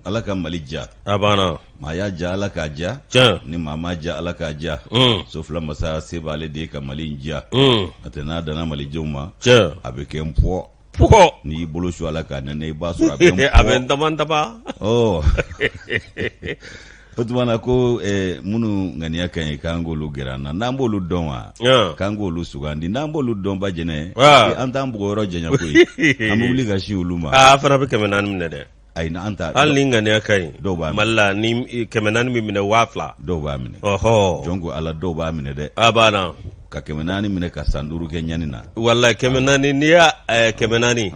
Ala ka Mali ja. A banna. Maa y'a ja Ala k'a ja. Tiɲɛ. Ni maa ma ja Ala k'a ja. Sofila masa se b'ale de ye ka Mali in ja. N'o n'a danna malidenw ma. Tiɲɛ. A bɛ kɛ n pɔ. N'i y'i bolo su Ala k'a nɛnɛ i b'a sɔrɔ a bɛ n pɔ. A bɛ n dama. O tuma na ko minnu ŋaniya ka ɲi k'an k'olu gɛrɛ an na n'an b'olu dɔn wa k'an k'olu sugandi n'an b'olu dɔn ba jɛnɛ an t'an bugɔ yɔrɔ janya koyi an bɛ wuli ka sin olu ma. A fana bɛ 400 minɛ dɛ. Ayi an ta hali ni ŋaniya ka ɲi dɔw b'a minɛ Mali la ni 400 min minɛ 2000 dɔw b'a minɛ. Jɔn ko Ala dɔw b'a minɛ dɛ. A banna. Ka 400 minɛ ka san 5 kɛ ɲani na. Wallahi 400 n'i y'a 400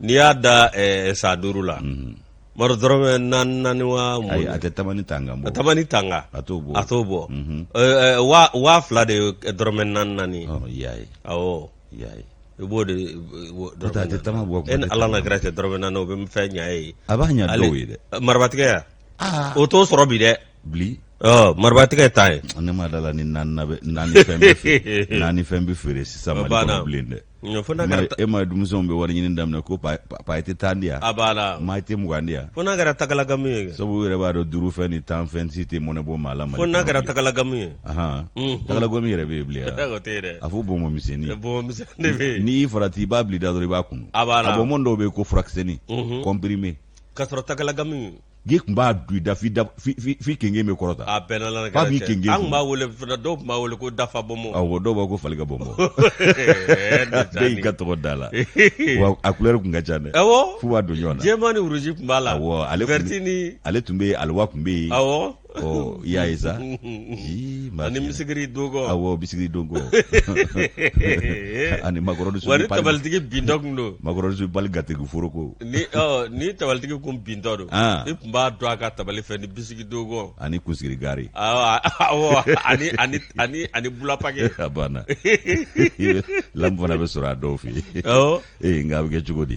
n'i y'a da san 5 la. Maro dɔrɔmɛ 4 wa. Ayi a tɛ tamani tanga bɔ. Tamani tanga. A t'o bɔ. A t'o bɔ. 2000 de ye dɔrɔmɛ 4. Y'a ye. Awɔ. Y'a ye. I b'o de a tɛ tama bɔ. E ni Ala na gɛrɛ cɛ dɔrɔmɛ 4 o bɛ fɛn ɲa ye. A b'a ɲa dɔw ye dɛ. Marabatigɛ ya. O t'o sɔrɔ bi dɛ. Bili. Marabatigɛ ta ye. Ne ma dala ni naani fɛn bɛ feere. Naani fɛn bɛ feere sisan Mali kɔnɔ bilen dɛ. E ma denmisɛnw bɛ wari ɲini daminɛ ko pa i tɛ 10 di yan. A banna. Maa i tɛ 20 di yan. Fo n'a kɛra tagalagamu ye. Sabu yɛrɛ b'a dɔn 5 fɛn ni 10 fɛn si tɛ mɔnɛ bɔ maa la. Fo n'a kɛra tagalagamu ye. Tagalagamu yɛrɛ bɛ yen bilen yan. O tɛ yen dɛ. A fɔ bɔnbɔn misɛnnin. Bɔnbɔn misɛnnin bɛ yen. N'i y'i farati i b'a bila da dɔrɔn i b'a kunu. A banna. A bɔnbɔn dɔw bɛ yen ko furakisɛnin. Comprimé. Ka sɔrɔ tagalagamu ye. Gi tun b'a dun i da f'i kenge bɛ kɔrɔta. A bɛɛ n'a la gɛrɛ cɛ. An tun b'a wele dɔw tun b'a wele ko dafa bɔnbɔn. Awɔ dɔw b'a ko faliga bɔnbɔn. Bɛɛ y'i ka tɔgɔ da la. Wa a couleur tun ka ca dɛ. Awɔ. F'u b'a don ɲɔgɔn na. Jɛman ni rouge tun b'a la. Awɔ ale tun bɛ yen aliwa tun bɛ yen. Awɔ. I y'a ye sa. Ani misigiri dogo. Awɔ bisigiri dogo. Ani makɔrɔni wari tabalitigi bintɔ kun don. Makɔrɔni bali gatigi foroko. Ni tabalitigi kun bintɔ don. I tun b'a dɔn a ka tabali fɛ ni bisigi dogo. Ani kunsigi gari. Awɔ ani bulapake. A banna. Lampu fana bɛ sɔrɔ a dɔw fɛ yen. Awɔ. Nka a bɛ kɛ cogo di.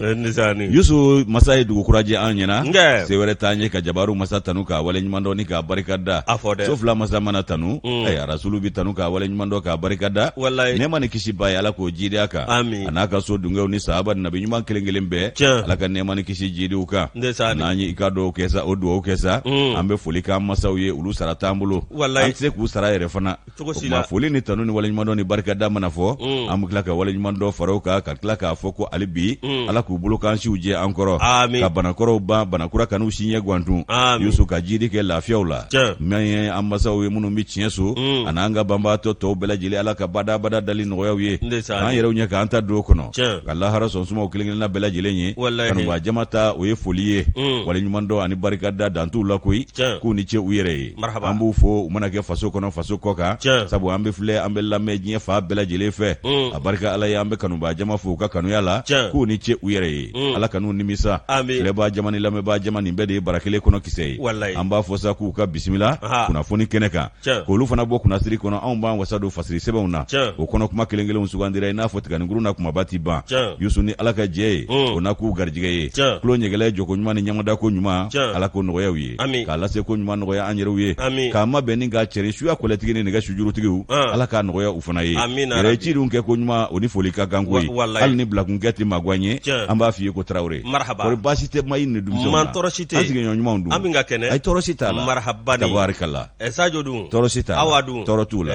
Yusu masa ye dugu kuraje an ɲɛna. Nkɛ. Se wɛrɛ t'an ye ka jabaru masa tanu k'a wale ɲuman dɔn ni k'a barika da. A fɔ dɛ. So fila masa mana tanu. Rasulu bi tanu k'a wale ɲuman dɔn k'a barika da. Walayi. Nɛɛma ni kisi ba ye Ala k'o jidi a kan. Ami. A n'a ka so dunkew ni sahaba ni nabi ɲuman kelen kelen bɛɛ. Tiɲɛ. Ala ka nɛɛma ni kisi jidi u kan. Ndesaani. N'an ye i ka dɔw kɛ sa o duwawu kɛ sa. An bɛ foli k'an masaw ye olu sara t'an bolo. Walayi. An tɛ se k'u sara yɛrɛ fana. Cogo si la. Foli ni tanu ni wale ɲuman dɔn ni barika da mana fɔ. An bɛ tila ka wale ɲuman dɔn fara u kan ka tila k'a fɔ ko hali bi. Ala k'u bolo k'an siw jɛ an kɔrɔ. Ami. Ka banakɔrɔw ban banakura kan'u si ɲɛ gwantun. Ami. Yusu ka jidi kɛ lafiyaw la. Tiɲɛ. Min ye an masaw ye minnu bɛ tiɲɛ so. Ani an ka banbaatɔ tɔw bɛɛ lajɛlen Ala ka badabada dali nɔgɔyaw ye. Ndesaani. K'an yɛrɛw ɲɛ k'an ta don o kɔnɔ. Tiɲɛ. Ka lahara sɔnsumaw kelen kelenna bɛɛ lajɛlen ye. Walayi. Kanuba jama ta o ye foli ye. Wale ɲuman dɔn ani barika da dan t'u la koyi. Tiɲɛ. K'u ni ce u yɛrɛ ye. Marhaba. An b'u fo u mana kɛ faso kɔnɔ faso kɔ kan. Tiɲɛ. Sabu an bɛ filɛ an bɛ lamɛn diɲɛ fa bɛɛ lajɛlen fɛ. A barika Ala ye an bɛ kanuba jama fo u ka kanuya la. Tiɲɛ. K'u ni ce u yɛrɛ ye. Ala kan'u nimisa. Ami. Filɛbaa jama ni lamɛnbaa jama nin bɛɛ de ye bara kelen kɔnɔ kisɛ ye. Walayi. An b'a fɔ sa k'u ka bisimila. Kunnafoni kɛnɛ kan. Tiɲɛ. K'olu fana bɔ kunnasiri kɔnɔ anw b'an wasa don fasiri sɛbɛnw na. Tiɲɛ. O kɔnɔ kuma kelen kelenw sugandira i n'a fɔ tiganikuru na kumaba ti ban. Tiɲɛ. Yusu ni Ala ka jɛ ye. O na k'u garijɛgɛ ye. Tiɲɛ. Kulo ɲɛgɛlɛ jɔko ɲuman ni ɲamada ko ɲuman. Tiɲɛ. Ala ko nɔgɔya u ye. Ami. K'a lase ko ɲuman nɔgɔya an yɛrɛw ye. Ami. K'a ma bɛn ni k'a cɛri suya kɔlɛtigi ni nɛgɛ sujurutigiw. Ala k'a nɔgɔya u fana ye. Amina Yɛrɛ ci dun kɛ ko ɲuman o ni foli ka kan koyi. Walayi. Hali ni bilakunkɛ ti magan ye. Tiɲɛ. An b'a f'i ye ko Tarawele. Marhaba. Kɔri baasi tɛ ma i ni denmisɛnw na. Man tɔɔrɔ si tɛ. An sigiɲɔgɔn ɲumanw dun. An bɛ ka kɛnɛ. Ayi tɔɔrɔ si t'a la. Marhaba ni. Tabarikala. Sadio dun. Tɔɔrɔ si t'a la. Awa dun. Tɔɔrɔ t'u la.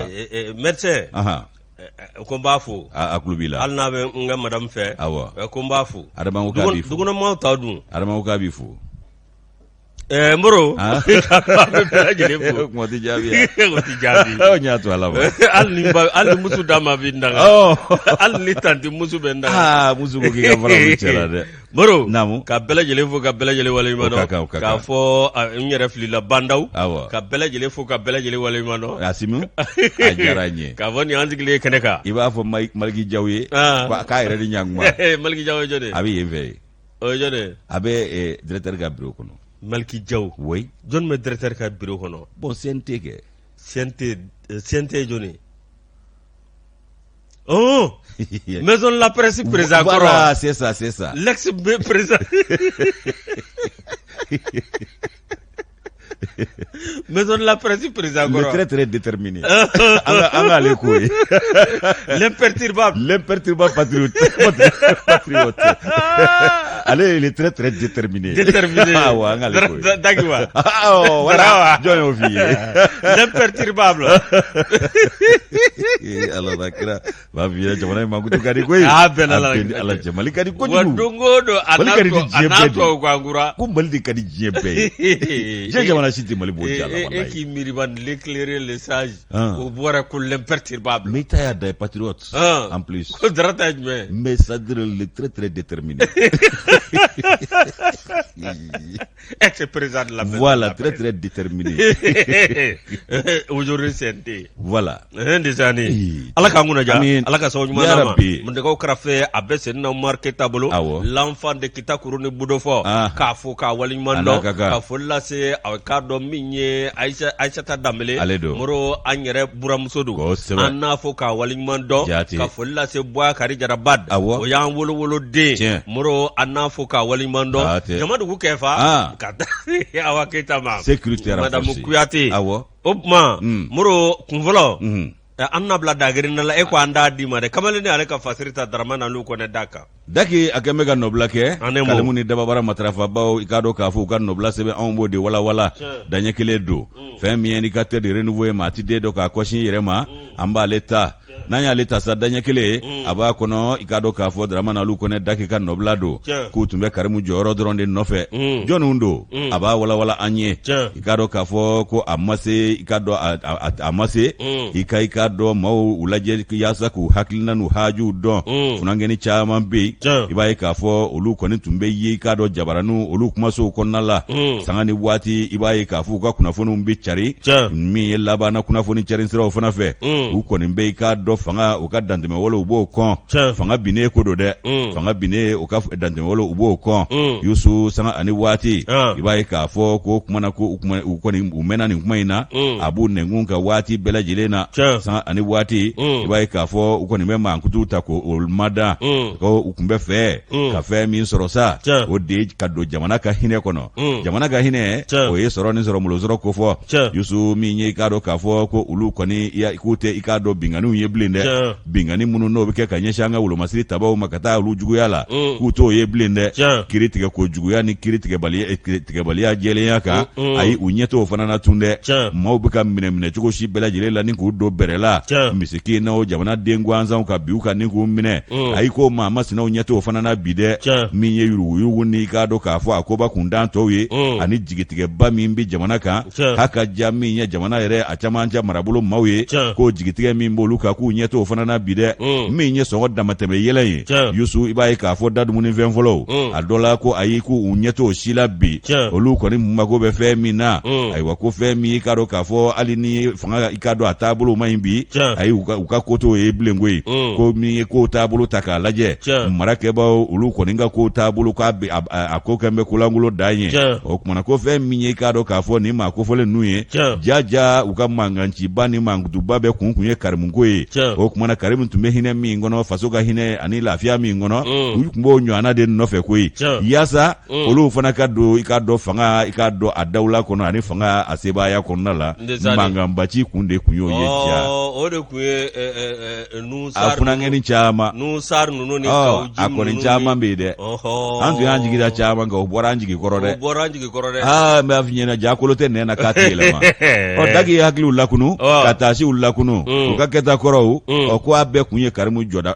Médecin. Ko n b'a fo. A kulo b'i la. Hali n'a bɛ n ka madame fɛ. Awɔ. Ko n b'a fo. Adama ko k'a b'i fo. Dukɔnɔmɔgɔw ta dun. Adama ko k'a b'i fo. Moro. A bɛ bɛɛ lajɛlen fo. Kuma tɛ jaabi yan. O tɛ jaabi. N y'a to ala ma. Hali ni musu d'a ma bɛ n daga. Hali ni tanti musu bɛ n daga. Musu ko k'i ka fara olu cɛ la dɛ. Moro. Naamu. Ka bɛɛ lajɛlen fo ka bɛɛ lajɛlen waleɲuman dɔn. K'a fɔ n yɛrɛ filila bandaw. Awɔ. Ka bɛɛ lajɛlen fo ka bɛɛ lajɛlen waleɲuman dɔn. Asimu. A diyara n ye. K'a fɔ nin y'an sigilen ye kɛnɛ kan. I b'a fɔ Maliki Jaw ye. K'a yɛrɛ ni ɲankuma. Maliki Jaw ye jɔn de. A bɛ yen fɛ yen. O ye jɔn de. A bɛ directeur ka bureau kɔnɔ. Maliki Jaw. Oui. Jɔn bɛ directeur ka bureau kɔnɔ. Bon CNT kɛ. CNT ye jɔn ye. Oh. Maison de la presse président kɔrɔ. Voilà, c'est ça, c'est ça. L'ex-président. Maison de la presse président kɔrɔ. Il est très très déterminé. An k'ale ko ye. L'imperturbable. L'imperturbable patriote. Allez, il est très très déterminé. Ah ouais, Dagiwa. Oh, voilà. Join au vie. L'imperturbable. Alors, d'accord. Va bien, jamana makutu kadi koi. Ah, ben ala jamali kadi kojugu. Wadungo do anato kwangura. Kumbali di kadi jembe. Je jamana siti mali boja la wallahi. Et qui miriban l'éclairer le sage. Au boire que l'imperturbable. Mais t'as des patriotes. En plus. Mais ça dirait très très déterminé. Ex-président de la voilà, très très déterminé. Aujourd'hui c'est voilà. Des années. Allah kanguna ja. Allah ka sawu nyuma nama. Mundego krafe abese na market tabolo. L'enfant de kita kuruni budofo. Ka fo ka walimando. Ka fo lase awkado minye Aisha ta damele. Moro anyere buramusodu. Anna fo ka walimando. Ka fo lase boa kari jarabad. O yan wolo de. Moro anna fo ka walimando. Jamadu ku kefa. Kata awakita ma. Sécurité Madame Kuyate. Opma. Moro kunvolo. Anna bla dagirina la eko anda di mare kamale ne aleka fasirita daramana lu ko ne daka daki akemega nobla ke kalemuni dababara matrafa bawo ikado kafu kan nobla sebe on bodi wala danye kele do femi indicateur de renouveau mati de do ka koshi yerema amba leta nanya leta sa danye kele aba kono ikado kafu daramana lu ko ne daki kan nobla do ku tumbe karimu joro dronde nofe jonundo aba wala anye ikado kafu ko amase ikado amase ikaika do maw ulaje yasa ku hakilina nu haju don funangeni chama be ibaye ka fo olu koni tumbe yi ka do jabaranu olu kuma so konnala sangani wati ibaye ka fu ka kuna fonu mbi chari mi labana kuna foni chari nsira ofana fe u koni mbe ka do fanga o ka dandeme wolo ubo kon fanga bine ko do de fanga bine o ka dandeme wolo ubo kon yusu sanga ani wati ibaye ka fo ko kuma na ko koni umena ni kuma ina abu nengunga wati bela jilena sanga ani wati ibaye ka fo u koni mema nkutu tako olmada ko ukumbe fe ka fe min soro sa o de ka do jamana ka hine kono jamana ka hine o ye soro ni soro mulo soro ko fo yusu mi nye ka do ka fo ko ulu koni ya ikute ikado binganu ye blinde bingani munu no be ka nye shanga ulo masiri tabaw makata ulu jugu yala kuto ye blinde kiritige ko jugu ya ni kiritige baliya jele ya ka ai unyeto fana na tunde mo be ka mine chugo shi bela jele la ni ku do berela misiki na o jamana dengwanza ka biuka ni ku mine ai ko mama sina unyeto ofana na bide minye yuru ni ka do ka fo akoba kundan towe ani jigitige ba mimbi jamana ka haka jami nya jamana yere achamanja marabulo mawe ko jigitige mimbo luka ku unyeto ofana na bide minye so da mateme yele yusu ibaye ka fo dadu muni venfolo adola ko ayi ku unyeto shila bi olu ko ni mago be fe mina ai wa ko fe mi ka do ka fo alini fanga ikado atabulu mayimbi ai uka koto e blengwe ko mi ko tabulu taka laje marake ba ulu ko ninga ko tabulu ka akoka mbe kulangulo danye o kuma ko fe minye ka do ka fo ni ma ko fo le nuye jaja uka manganchi bani mangudu babe kunkunye karimungoye o kuma na karimun tumbe hine mi ngono fasoga hine ani lafia mi ngono ukumbo nyana de no fe koi yasa ulu fana ka do ikado fanga ikado adawla kono ani fanga aseba ya kono la mangambachi kunde kunyo yeja o de kuye nusar afuna ngeni chama nusar nuno ni kawjim akoni chama mbide antu yanji gida chama nga oboranji gikorode me afinyena jakolote nena katile ma o dagi hakli ulakunu katashi ulakunu ukaketa koro o ko abe kunye karimu joro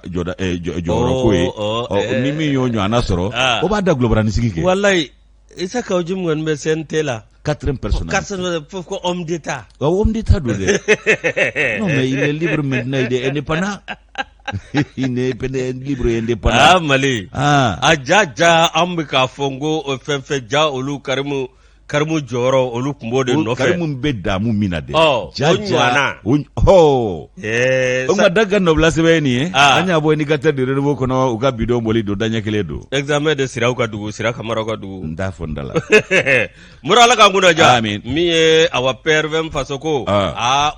koe o nimi yonyo anasoro o bada global nisiki wallahi isa kawjim ngon sentela 4 personnes. 4 pourquoi homme d'état? Homme d'état dode. Non mais il est libre maintenant, il est indépendant. Il est libre et indépendant. Ah Mali. Ajaja ambika fongo ofenfe ja olu karimu joro olu kumbo de nofe. Karimu mbeda mu minade. Jaja. Onga daga nobla sebeni anya bo indicateur de renouveau kono uga bido moli do danya keledo. Examen de sira uka dugu sira kamara uka dugu. Nda fondala. Murala kanguna ja. Miye awa pervem fasoko.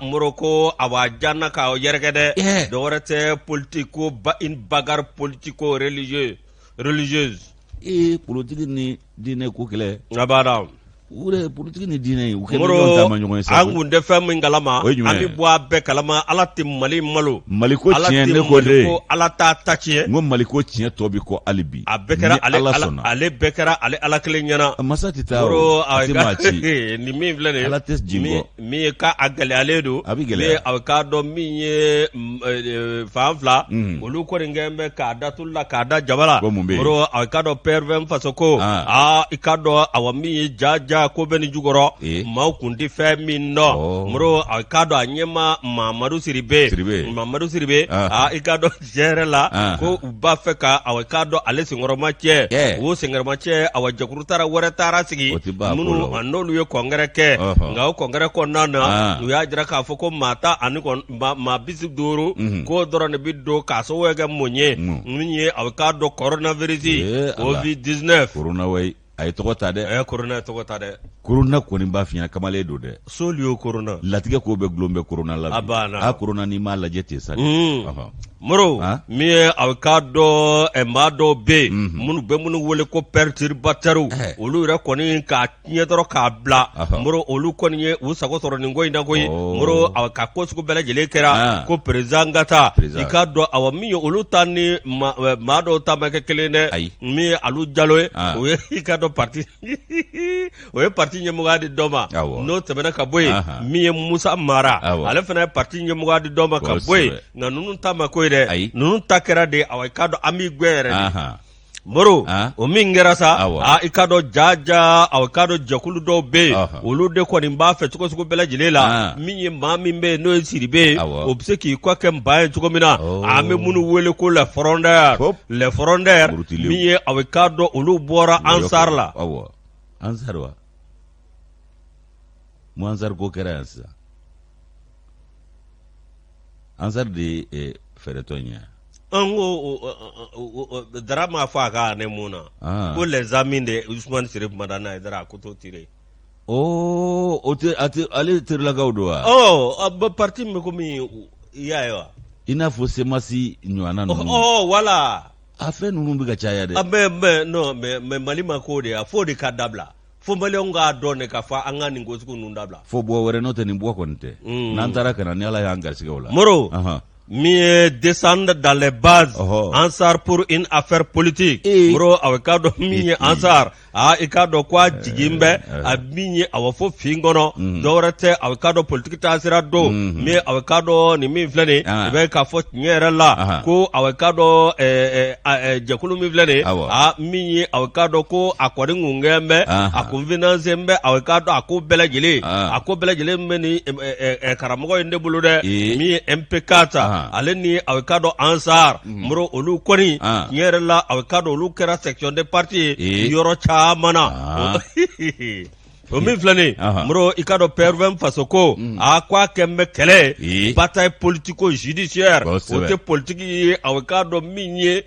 Muroko awa jana ka yergede. Dorete politico une bagarre politico religieuse. Politique ni dine kukele. Abada. ure politique ni diinɛ u kɛ ɲɔgɔn ta ma ɲɔgɔn ye sa an kun tɛ fɛn min kalama an bɛ bɔ a bɛɛ kalama ala tɛ Mali malo Mali ko tiɲɛ ne ko de ala t'a ta tiɲɛ n ko Mali ko tiɲɛ tɔ bi kɔ hali bi a bɛɛ kɛra ale bɛɛ kɛra ale ala kelen ɲɛna masa tɛ taa a tɛ maa ci ni min filɛ nin ala tɛ jigin min ye ka a gɛlɛyalen don a bɛ gɛlɛya a k'a dɔn min ye fan fila olu kɔni kɛn bɛ k'a datulu la k'a da jaba la a k'a dɔn PRVM faso ko i k'a dɔn awa min ye jaja ko bɛ ni jukɔrɔ maaw kun tɛ fɛn min dɔn moro a k'a dɔn a ɲɛma Mamadu Siribe i k'a dɔn tiɲɛ yɛrɛ la ko u b'a fɛ ka awa k'a dɔn ale senkɔrɔma cɛ o senkɔrɔma cɛ awa jakuru wɛrɛ taara sigi minnu n'olu ye kɔnkɛrɛ kɛ nka o kɔnkɛrɛ kɔnɔna na u y'a jira k'a fɔ ko maa ta ani maa 25 k'o dɔrɔn de bɛ don k'a sababu kɛ mun ye min ye aw k'a dɔn coronavirus COVID-19 corona a ye tɔgɔ ta dɛ corona ye tɔgɔ ta dɛ corona kɔni b'a fiɲɛ kamalen don dɛ soli o corona latigɛ ko bɛ gulon bɛ corona la a banna corona ni m'a lajɛ ten sa moro min ye aw k'a dɔn maa dɔw bɛ yen minnu bɛ minnu wele ko perturbateurs olu yɛrɛ kɔni k'a tiɲɛ dɔrɔn k'a bila moro olu kɔni ye u sago sɔrɔ nin ko in na koyi moro aw ka ko sugu bɛɛ lajɛlen kɛra ko président ka taa i k'a dɔn awa min ye olu ta ni maa dɔw ta ma kɛ kelen dɛ min ye alu Jalo ye o ye i ka dɔn parti o ye parti ɲɛmɔgɔya di dɔ ma n'o tɛmɛna ka bɔ yen min ye Musa Mara ale fana ye parti ɲɛmɔgɔya di dɔ ma ka bɔ yen nka ninnu ta ma ko ye dɛ ninnu ta kɛra de awa i k'a dɔn an b'i gɛn yɛrɛ de moro o min kɛra sa i k'a dɔn jaja aw k'a dɔn jɛkulu dɔw bɛ yen olu de kɔni b'a fɛ cogo sugu bɛɛ lajɛlen la min ye maa min bɛ yen n'o ye Siribe o bɛ se k'i kɔ kɛ nba ye cogo min na an bɛ minnu wele ko les frondeurs min ye aw k'a dɔn olu bɔra Ansar la Ansar wa mu Ansar ko kɛra yan sisan Ansar de ye fɛrɛtɔn ye an ko dara ma fɔ a ka ne mun na ko les amis de Ousmane Sirif Madana ye dara ko to tire o tɛ ale terilakaw don wa ba parti min ko min y'a ye wa i n'a fɔ semasi ɲɔgɔnna ninnu wala a fɛn ninnu bɛ ka caya dɛ mais Mali ma ko de fo de ka dabila fo Maliyɛnw k'a dɔn de k'a fɔ an ka nin ko sugu ninnu dabila fo bɔ wɛrɛ n'o tɛ nin bɔ kɔni tɛ n'an taara ka na ni Ala y'an garisigɛw la moro mi descendre dans les bases Ansar pour une affaire politique moro aw ka dɔn min ye Ansar i ka dɔn ko a jigin bɛ a min ye aw fo fin kɔnɔ dɔwɛrɛ tɛ aw ka dɔn politique taasira don min aw ka dɔn nin min filɛ nin i bɛ k'a fɔ tiɲɛ yɛrɛ la ko aw ka dɔn jɛkulu min filɛ nin min ye aw ka dɔn ko a kɔni kun gɛn bɛ a kun finance bɛ aw ka dɔn a ko bɛɛ lajɛlen bɛ ni karamɔgɔ in de bolo dɛ min ye MPK ta ale ni aw ka dɔn Ansar moro olu kɔni tiɲɛ yɛrɛ la aw ka dɔn olu kɛra section de parti yɔrɔ caman na o min filɛ nin moro i ka dɔn PRVM faso ko ko a kɛn bɛ kɛlɛ bataille politico judiciaire o tɛ politique ye aw ka dɔn min ye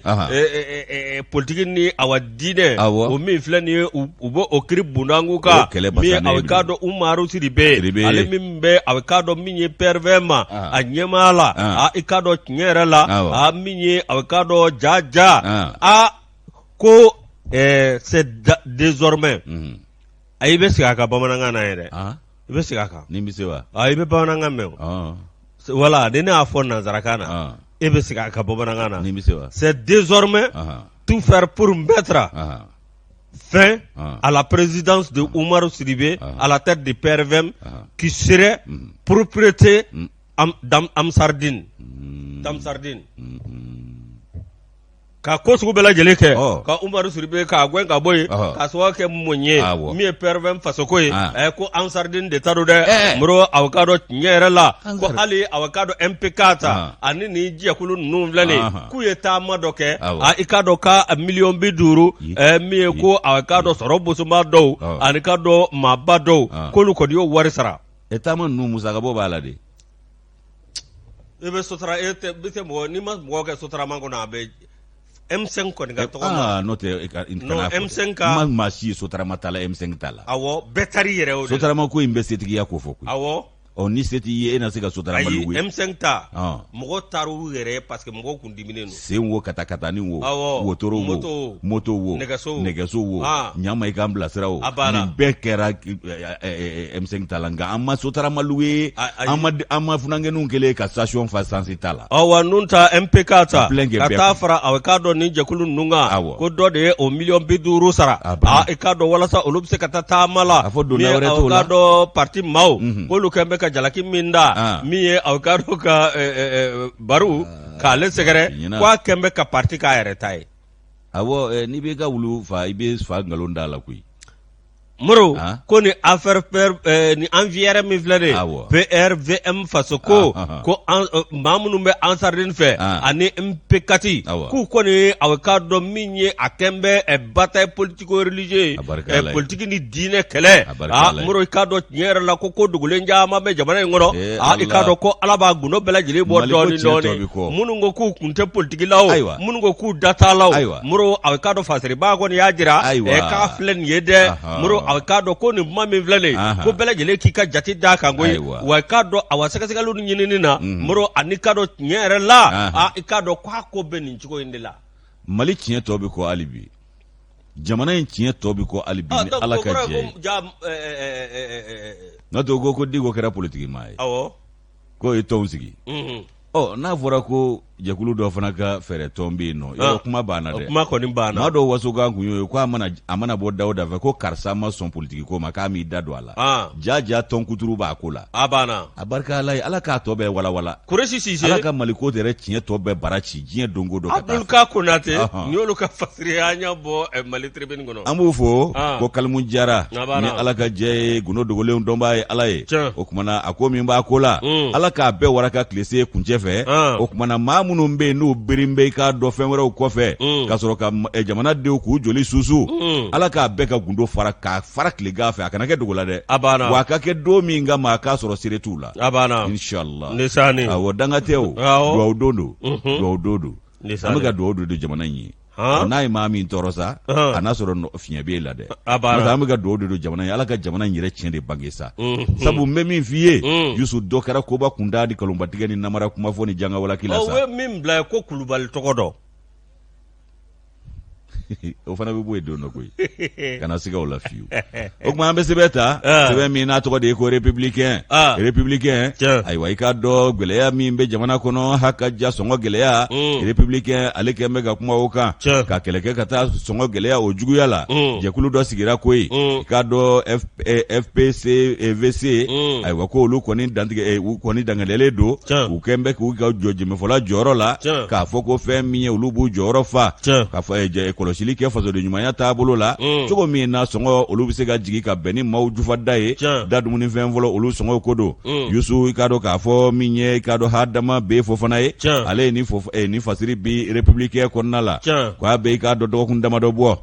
politique ni aw diinɛ o min filɛ nin ye u bɛ o kiri bundangu kan min aw ka dɔn Umaru Siribe ale min bɛ aw ka dɔn min ye PRVM ma a ɲɛmaa la i ka dɔn tiɲɛ yɛrɛ la min ye aw ka dɔn jaja ko c'est désormais i bɛ segin a kan bamanankan na yɛrɛ i bɛ segin a kan ni bɛ se wa i bɛ bamanankan mɛn wala ni ne y'a fɔ nanzarakan na e bɛ segin a kan bamanankan na ni bɛ se wa c'est désormais tout faire pour mettre fin à la présidence de Umaru Siribe à la tête du PRVM qui serait propriété d'Amsardine ka ko sugu bɛɛ lajɛlen kɛ ka Umaru Siribe k'a gɛn ka bɔ yen k'a sababu kɛ mun ye min ye PRVM faso ko ye ko Ansardine de ta don dɛ moro aw ka dɔn tiɲɛ yɛrɛ la ko hali aw ka dɔn MPK ta ani ni jɛkulu ninnu filɛ nin k'u ye taama dɔ kɛ i ka dɔn ka 50,000,000 min ye ko aw ka dɔn sɔrɔ bosoma dɔw ani ka dɔn maaba dɔw k'olu kɔni y'o wari sara taama ninnu musakabɔ b'a la de i bɛ sotara i tɛ mɔgɔ n'i ma mɔgɔ kɛ sotarama kɔnɔ a bɛ M5 kɔni ka tɔgɔ ma n'o tɛ M5 ka maa si ye sotarama t'a la M5 t'a la awɔ bɛɛ tari yɛrɛ o de sotarama ko in bɛ setigiya ko fɔ koyi awɔ ni se t'i ye e na se ka sotarama lugu ye M5 ta mɔgɔ taar'u yɛrɛ parce que mɔgɔ kun diminen don sen wo katakatani wo wotoro wo moto wo nɛgɛso wo ɲama i k'an bilasira o nin bɛɛ kɛra M5 ta la nka an ma sotarama lugu ye an ma funankɛninw kɛlen ka station fa sansi ta la wa nun ta MPK ta ka taa fara a k'a dɔn ni jɛkulu ninnu kan ko dɔ de ye o $50,000 sara i k'a dɔn walasa olu bɛ se ka taa taama la a fɔ donna wɛrɛ t'o la k'a dɔn parti maaw k'olu kɛn bɛ ka jalaki min da min ye a k'a dɔn ka baro k'ale sɛgɛrɛ k'a kɛn bɛ ka parti k'a yɛrɛ ta ye awɔ n'i bɛ ka wulu fa i bɛ fa nkalon da la koyi Moro ko ni affaire ni envière min filɛ de PRVM faso ko maa minnu bɛ ansardin fɛ ani MPKT k'u kɔni a k'a dɔn min ye a kɛn bɛ bataille politico-religieux politique ni diinɛ kɛlɛ Moro i k'a dɔn tiɲɛ yɛrɛ la ko dogolen caman bɛ jamana in kɔnɔ i k'a dɔn ko Ala b'a gundo bɛɛ lajɛlen bɔ dɔɔnin minnu ko k'u kun tɛ politique la o minnu ko k'u da t'a la o Moro a k'a dɔn fasɛribaa kɔni y'a jira k'a filɛ nin ye dɛ Moro a k'a dɔn ko nin kuma min filɛ nin ko bɛɛ lajɛlen k'i ka jate d'a kan koyi wa k'a dɔn a wa sɛgɛsɛgɛliw ni ɲinini na Moro ani k'a dɔn tiɲɛ yɛrɛ la i k'a dɔn k'a ko bɛ nin cogo in de la Mali tiɲɛ tɔ bɛ kɔ hali bi jamana in tiɲɛ tɔ bɛ kɔ hali bi ni Ala ka jɛ ye n'o tɛ ko Diko kɛra politique maa ye ko ye tɔnw sigi n'a fɔra ko jɛkulu dɔ fana ka fɛɛrɛ tɔn bɛ yen nɔ yɔrɔ kuma banna dɛ kuma kɔni banna maa dɔw waso kan kun y'o ye ko a mana bɔ Dawuda fɛ ko karisa ma sɔn politique ko ma k'a m'i da don a la jaja tɔn kuturu b'a ko la a banna a barika Ala ye Ala k'a tɔ bɛɛ walawala Kuresi Sise Ala ka Mali ko yɛrɛ tiɲɛ tɔ bɛɛ bara ci diɲɛ don o don ka taa Abdul Konate ni y'olu ka fasiriya an y'a bɔ Mali tribune kɔnɔ an b'o fɔ ko Kalimu Jara ni Ala ka jɛ ye gundo dogolenw dɔnbaa ye Ala ye o kumana a ko min b'a ko la Ala k'a bɛɛ waraka tile se kuncɛ fɛ o kumana maa minnu bɛ yen n'u birin bɛ i k'a dɔn fɛn wɛrɛw kɔfɛ ka sɔrɔ ka jamanadenw k'u joli susu Ala k'a bɛɛ ka gundo fara k'a fara tilegan fɛ a kana kɛ dogo la dɛ wa a ka kɛ don min kama a k'a sɔrɔ sere t'u la inshallah awɔ dangatɛ o duwawu don don duwawu don don an bɛ ka duwawu don jamana in ye n'a ye maa min tɔɔrɔ sa a n'a sɔrɔ fiɲɛ b'e la dɛ an bɛ ka duwawu don jamana in Ala ka jamana in yɛrɛ tiɲɛ de bange sa sabu n bɛ min f'i ye Yusu dɔ kɛra koba kunda ni kalonbatigɛ ni namara kuma fɔ ni janga walaki la sa o ye min bila ko Kulubali tɔgɔ dɔn o fana bɛ bɔ yen don dɔ koyi kana siga o la fiyewu o tuma an bɛ sɛbɛn ta sɛbɛn min n'a tɔgɔ de ye ko républicain ayiwa i k'a dɔn gɛlɛya min bɛ jamana kɔnɔ hakaja sɔngɔ gɛlɛya républicain ale kɛn bɛ ka kuma o kan ka kɛlɛ kɛ ka taa sɔngɔ gɛlɛya o juguya la jɛkulu dɔ sigira koyi i k'a dɔn FPC VC ayiwa ko olu kɔni dangadɛlen don u kɛn bɛ k'u ka jɔ jɛmɛfɔla jɔyɔrɔ la k'a fɔ ko fɛn min ye olu b'u jɔyɔrɔ fa k'a fɔ kɔlɔsi kɛ fasoden ɲumanya taabolo la cogo min na sɔngɔ olu bɛ se ka jigin ka bɛn ni maaw jufada ye da dumunifɛn fɔlɔ olu sɔngɔw ko don Yusu i k'a dɔn k'a fɔ min ye i k'a dɔn Hadama bɛ fɔ fana ye ale ye ni fasiri bi républicain kɔnɔna la k'a bɛ i k'a dɔn dɔgɔkun damadɔ bɔ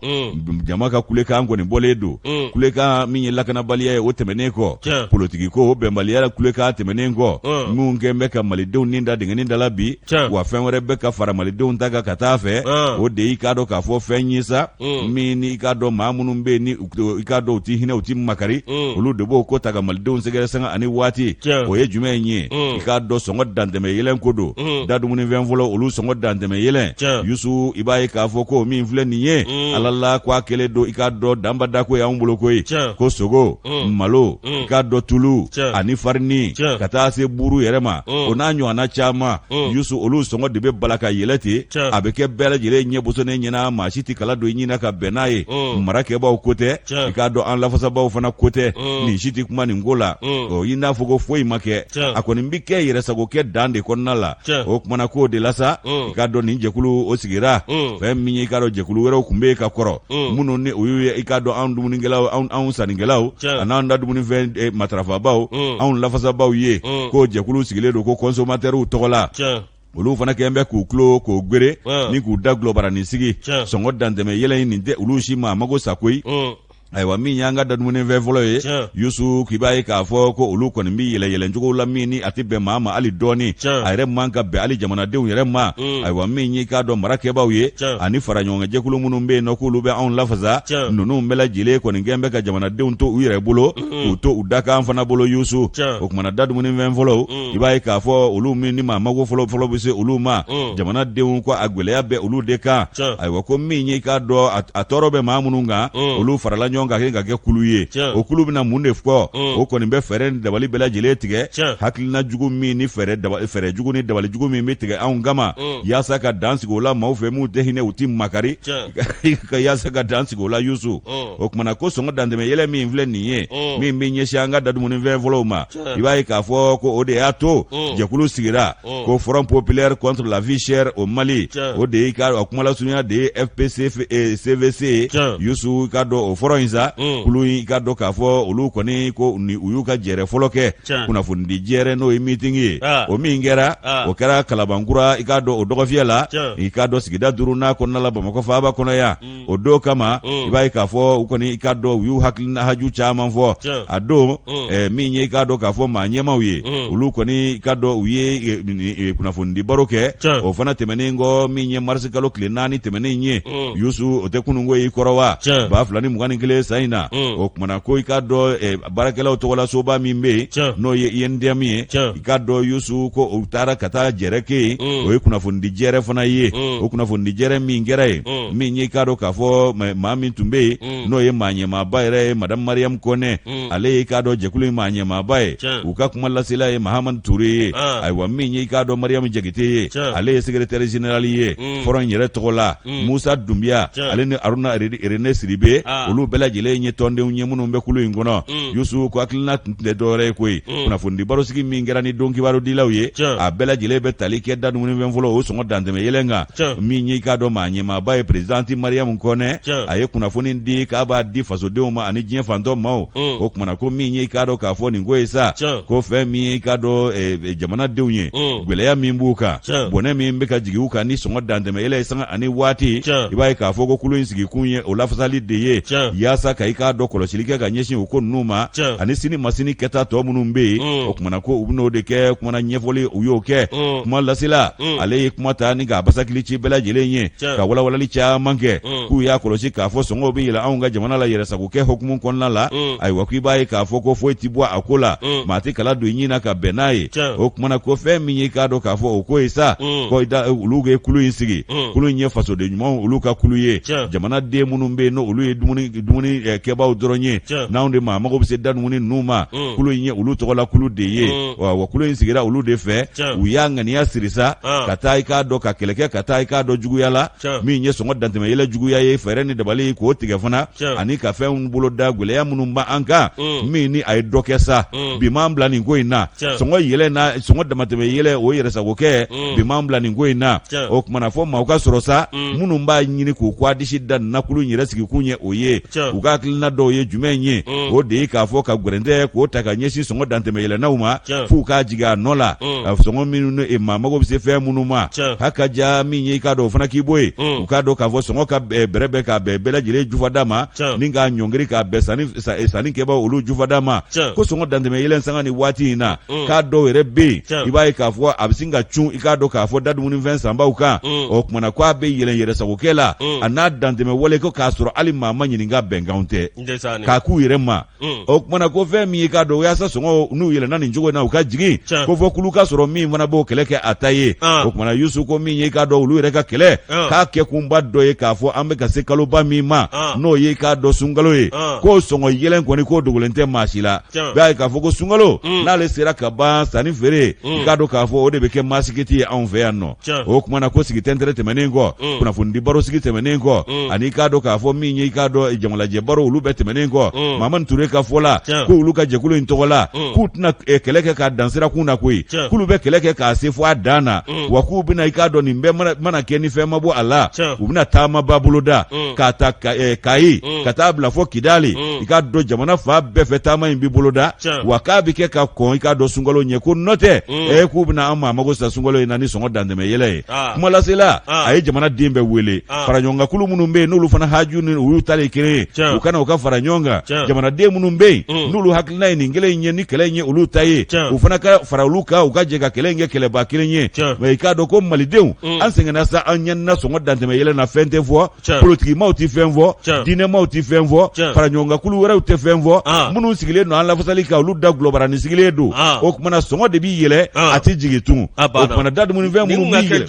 jama ka kulekan kɔni bɔlen don kulekan min ye lakanabaliya ye o tɛmɛnen kɔ politiki ko o bɛnbaliya kulekan tɛmɛnen kɔ minnu kɛn bɛ ka malidenw ni da dingɛni da la bi wa fɛn wɛrɛ bɛ ka fara malidenw ta kan ka taa fɛ o de i k'a dɔn k'a fɔ fɛn ye sa min ni i k'a dɔn maa minnu bɛ yen ni i k'a dɔn u ti hinɛ u ti makari olu de b'o ko ta ka malidenw sɛgɛrɛ sanga ani waati o ye jumɛn ye i k'a dɔn sɔngɔ dantɛmɛ yɛlɛn ko don da dumunifɛn fɔlɔ olu sɔngɔ dantɛmɛ yɛlɛn Yusu i b'a ye k'a fɔ ko min filɛ nin ye Ala la ko a kɛlen don i k'a dɔn danbada ko y'anw bolo koyi ko sogo malo i k'a dɔn tulu ani farini ka taa se buru yɛrɛ ma o n'a ɲɔgɔnna caman Yusu olu sɔngɔ de bɛ bala ka yɛlɛ ten a bɛ kɛ bɛɛ lajɛlen ɲɛ bosonnen ɲɛna maa si ti kala don i ɲina ka bɛn n'a ye marakɛbaw ko tɛ i k'a dɔn an lafasabaw fana ko tɛ nin si ti kuma nin ko la i n'a fɔ ko foyi ma kɛ a kɔni bi kɛ yɛrɛsagokɛ dan de kɔnɔna la o kumana k'o de la sa i k'a dɔn nin jɛkulu o sigira fɛn min ye i k'a dɔn jɛkulu wɛrɛw kun bɛ ka kɔrɔ minnu ni o ye i k'a dɔn anw dumunikɛlaw anw sannikɛlaw an'an da dumunifɛn matarafabaw anw lafasabaw ye k'o jɛkulu sigilen don ko consommateurs tɔgɔ la olu fana kɛn bɛ k'u tulo k'o gwere ni k'u da gulɔbaranin sigi sɔngɔ dantɛmɛ yɛlɛn nin tɛ olu si ma mago sa koyi ayiwa min y'an ka dadumuni fɛn fɔlɔ ye Yusu k'i b'a ye k'a fɔ ko olu kɔni bi yɛlɛ cogo la min ni a tɛ bɛn maa ma hali dɔɔni a yɛrɛ man ka bɛn hali jamanadenw yɛrɛ ma ayiwa min y'i k'a dɔn marakɛbaaw ye ani fara ɲɔgɔn jɛkulu minnu bɛ yen nɔ k'olu bɛ anw lafasa ninnu bɛɛ lajɛlen kɔni gɛn bɛ ka jamanadenw to u yɛrɛ bolo k'u to u dakan fana bolo Yusu o kumana dadumuni fɛn fɔlɔ i b'a ye k'a fɔ olu min ni maa mago fɔlɔ bɛ se olu ma jamanadenw ko a gɛlɛya bɛ olu de kan ayiwa ko min y'i k'a dɔn a tɔɔrɔ bɛ maa minnu kan olu farala ɲɔgɔn kan ka kɛ kulu ye o kulu bɛna mun de fɔ o kɔni bɛ fɛɛrɛ ni dabali bɛɛ lajɛlen tigɛ hakilina jugu min ni fɛɛrɛ jugu ni dabali jugu min bɛ tigɛ anw kama yaasa ka dan sigi o la maaw fɛ mun tɛ hinɛ u tɛ makari ka yaasa ka dan sigi o la Yusu o kumana ko sɔngɔ dantɛmɛ yɛlɛ min filɛ nin ye min bɛ ɲɛsin an ka dadumuni fɛn fɔlɔw ma i b'a ye k'a fɔ ko o de y'a to jɛkulu sigira ko Front populaire contre la vie chère au Mali o de ye ka kumalasurunya de ye FPCVC Yusu ka dɔn o fɔlɔ in sa kulu in ka dɔn k'a fɔ olu kɔni ko ni u y'u ka jɛrɛ fɔlɔ kɛ kunnafonidi jɛrɛ n'o ye meeting ye o min kɛra o kɛra Kalabankura i ka dɔn o dɔgɔfiyɛ la i ka dɔn sigida 5nan kɔnɔna la Bamakɔ faaba kɔnɔ yan o don kama i b'a ye k'a fɔ u kɔni i ka dɔn u y'u hakilina haju caman fɔ a don min ye i ka dɔn k'a fɔ maa ɲɛmaw ye olu kɔni i ka dɔn u ye kunnafonidi baro kɛ o fana tɛmɛnen kɔ min ye marisi kalo tile 4 tɛmɛnen ye Yusu o tɛ kununko y'i kɔrɔ wa 2021 san in na o kumana ko i ka dɔn baarakɛlaw tɔgɔla soba min bɛ yen n'o ye INDM ye i ka dɔn Yusu ko u taara ka taa jɛrɛ kɛ yen o ye kunnafonidi jɛrɛ fana ye o kunnafonidi jɛrɛ min kɛra ye min ye i ka dɔn k'a fɔ maa min tun bɛ yen n'o ye maa ɲɛmaaba yɛrɛ ye Madame Mariam Kone ale ye i ka dɔn jɛkulu in maa ɲɛmaaba ye u ka kuma lasela ye Mahamadu Ture ye ayiwa min ye i ka dɔn Mariam Jakite ye ale ye secrétaire général ye fɔlɔ in yɛrɛ tɔgɔ la Musa Dumbiya ale ni Aruna Rene Siribe olu bɛɛ lajɛlen ye tɔndenw ye minnu bɛ kulu in kɔnɔ Yusu ko hakilina tun tɛ dɔwɛrɛ ye koyi kunnafonidi barosigi min kɛra ni don kibaru dilaw ye a bɛɛ lajɛlen bɛ tali kɛ dadumuni fɛn fɔlɔ o sɔngɔ dantɛmɛ yɛlɛn kan min ye i ka dɔn maa ɲɛmaaba ye présidente Mariam Kone a ye kunnafoni di k'a b'a di fasodenw ma ani diɲɛ fantɔ maaw o kumana ko min ye i ka dɔn k'a fɔ nin ko ye sa ko fɛn min ye i ka dɔn jamanadenw ye gwɛlɛya min b'u kan bɔnɛ min bɛ ka jigin u kan ni sɔngɔ dantɛmɛ yɛlɛ sanga ani waati i b'a ye k'a fɔ ko kulu in sigikun ye o lafasali de ye yaasa ka i k'a dɔn kɔlɔsili kɛ ka ɲɛsin o ko ninnu ma ani sini masini kɛta tɔ minnu bɛ yen o kumana ko u bɛn'o de kɛ kumana ɲɛfɔli u y'o kɛ kuma lasela ale ye kuma ta ni k'a basakili ci bɛɛ lajɛlen ye ka walawalali caman kɛ k'u y'a kɔlɔsi k'a fɔ sɔngɔw bɛ yɛlɛ anw ka jamana la yɛrɛsagokɛ hukumu kɔnɔna la ayiwa k'i b'a ye k'a fɔ ko foyi ti bɔ a ko la maa tɛ kala don i ɲin na ka bɛn n'a ye o kumana ko fɛn min ye k'a dɔn k'a fɔ o ko ye sa ko olu ye kulu in sigi kulu in ye fasoden ɲumanw olu ka kulu ye jamanaden minnu bɛ yen n'o olu ye dumuni kɛbaaw dɔrɔn ye n'anw de maa mago bɛ se dadumuni ninnu ma kulu in ye olu tɔgɔla kulu de ye wa kulu in sigira olu de fɛ u y'a ŋaniya siri sa ka taa i k'a dɔn ka kɛlɛ kɛ ka taa i k'a dɔn juguya la min ye sɔngɔ dantɛmɛ yɛlɛ juguya ye fɛɛrɛ ni dabali k'o tigɛ fana ani ka fɛnw bolo da gwɛlɛya minnu b'an kan min ni a ye dɔ kɛ sa bi m'an bila nin ko in na sɔngɔ yɛlɛ na sɔngɔ damatɛmɛ yɛlɛ o yɛrɛsagokɛ bi m'an bila nin ko in na o kumana fɔ maaw ka sɔrɔ sa minnu b'a ɲini k'u kɔ disi da nakulu in yɛrɛ sigikun ye o ye u ka hakilina dɔw ye jumɛn ye o de ye k'a fɔ ka gwɛrɛntɛ k'o ta ka ɲɛsin sɔngɔ dantɛmɛ yɛlɛnnaw ma f'u k'a jigin a nɔ la sɔngɔ minnu maa mago bɛ se fɛn minnu ma hakaja min ye i k'a dɔn o fana k'i bɔ yen u k'a dɔn k'a fɔ sɔngɔ ka bɛrɛbɛn k'a bɛn bɛɛ lajɛlen jufada ma ni k'a ɲɔngiri k'a bɛn sanni kɛbaaw olu jufada ma ko sɔngɔ dantɛmɛ yɛlɛn sanga ni waati in na k'a dɔw yɛrɛ bɛ yen i b'a ye k'a fɔ a bɛ sin ka cun i k'a dɔn k'a fɔ dadumuni fɛn sanbaw kan o kumana k'a bɛ yɛlɛn yɛrɛsagokɛ la a n'a dantɛmɛ wale ko k'a sɔrɔ hali maa ma ɲininka bɛnkanw tɛ k'a k'u yɛrɛ ma o kumana ko fɛn min ye k'a dɔn yaasa sɔngɔ n'u yɛlɛnna nin cogo in na u ka jigin ko fɔ kulu ka sɔrɔ min fana b'o kɛlɛ kɛ a ta ye o kumana Yusu ko min ye k'a dɔn olu yɛrɛ ka kɛlɛ k'a kɛ kunba dɔ ye k'a fɔ an bɛ ka se kaloba min ma n'o ye k'a dɔn sunkalo ye k'o sɔngɔ yɛlɛn kɔni k'o dogolen tɛ maa si la b'a ye k'a fɔ ko sunkalo n'ale sera ka ban sanni feere k'a dɔn k'a fɔ o de bɛ kɛ maasigiti ye anw fɛ yan nɔ o kumana ko sigi tɛntɛrɛ tɛmɛnen kɔ kunnafonidi baro sigi tɛmɛnen kɔ ani k'a dɔn k'a fɔ min ye i k'a dɔn jamalajɛ baro olu bɛɛ tɛmɛnen kɔ Mamadu Ture ka fɔ la ko olu ka jɛkulu in tɔgɔ la k'u tɛna kɛlɛ kɛ k'a dan sirakun na koyi k'olu bɛ kɛlɛ kɛ k'a se fɔ a dan na wa k'u bɛna i k'a dɔn nin bɛɛ mana kɛ ni fɛn ma bɔ a la u bɛna taama ba bolo da k'a ta Kayi ka taa bila fɔ Kidali i k'a dɔn jamana fa bɛɛ fɛ taama in b'i bolo da wa k'a bɛ kɛ ka kɔn i k'a dɔn sunkalo ɲɛ ko nɔ tɛ k'u bɛna an maa mago sa sunkalo in na ni sɔngɔ dantɛmɛ yɛlɛ ye kuma lasela a ye jamana den bɛɛ wele fara ɲɔgɔn kan kulu minnu bɛ yen n'olu fana haju ni olu tali kelen u kana u ka fara ɲɔgɔn kan jamanaden minnu bɛ yen n'olu hakilina ye nin kelen in ye ni kɛlɛ in ye olu ta ye u fana ka fara olu kan u ka jɛ ka kɛlɛ in kɛ kɛlɛba kelen ye mais i k'a dɔn ko malidenw an sɛgɛnna sa an ɲanina sɔngɔ dantɛmɛ yɛlɛ na fɛn tɛ fɔ politikimaw tɛ fɛn fɔ diinɛmaw tɛ fɛn fɔ fara ɲɔgɔnkakulu wɛrɛw tɛ fɛn fɔ minnu sigilen don an lafasali kan olu da gulɔbarani sigilen don o kumana sɔngɔ de b'i yɛlɛ a tɛ jigin tugun o kumana dadumunifɛn minnu b'i yɛlɛ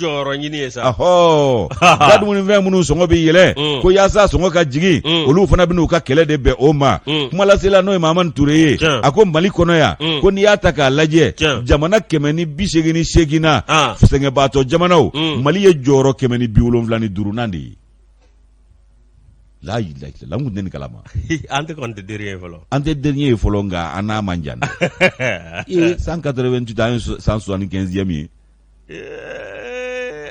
dadumunifɛn minnu sɔngɔ b'i yɛlɛ ko yaasa sɔngɔ ka jigin olu fana bɛn'u ka kɛlɛ de bɛn o ma kuma lasela n'o ye Mahamani Ture ye a ko Mali kɔnɔ yan ko n'i y'a ta k'a lajɛ jamana 188 na sɛgɛnbaatɔ jamanaw Mali ye jɔyɔrɔ 175 de ye la ilaha illallah an kun tɛ nin kalama an tɛ dernier ye fɔlɔ an tɛ dernier ye fɔlɔ nka an n'a man jan dɛ 188 an ye 175e ye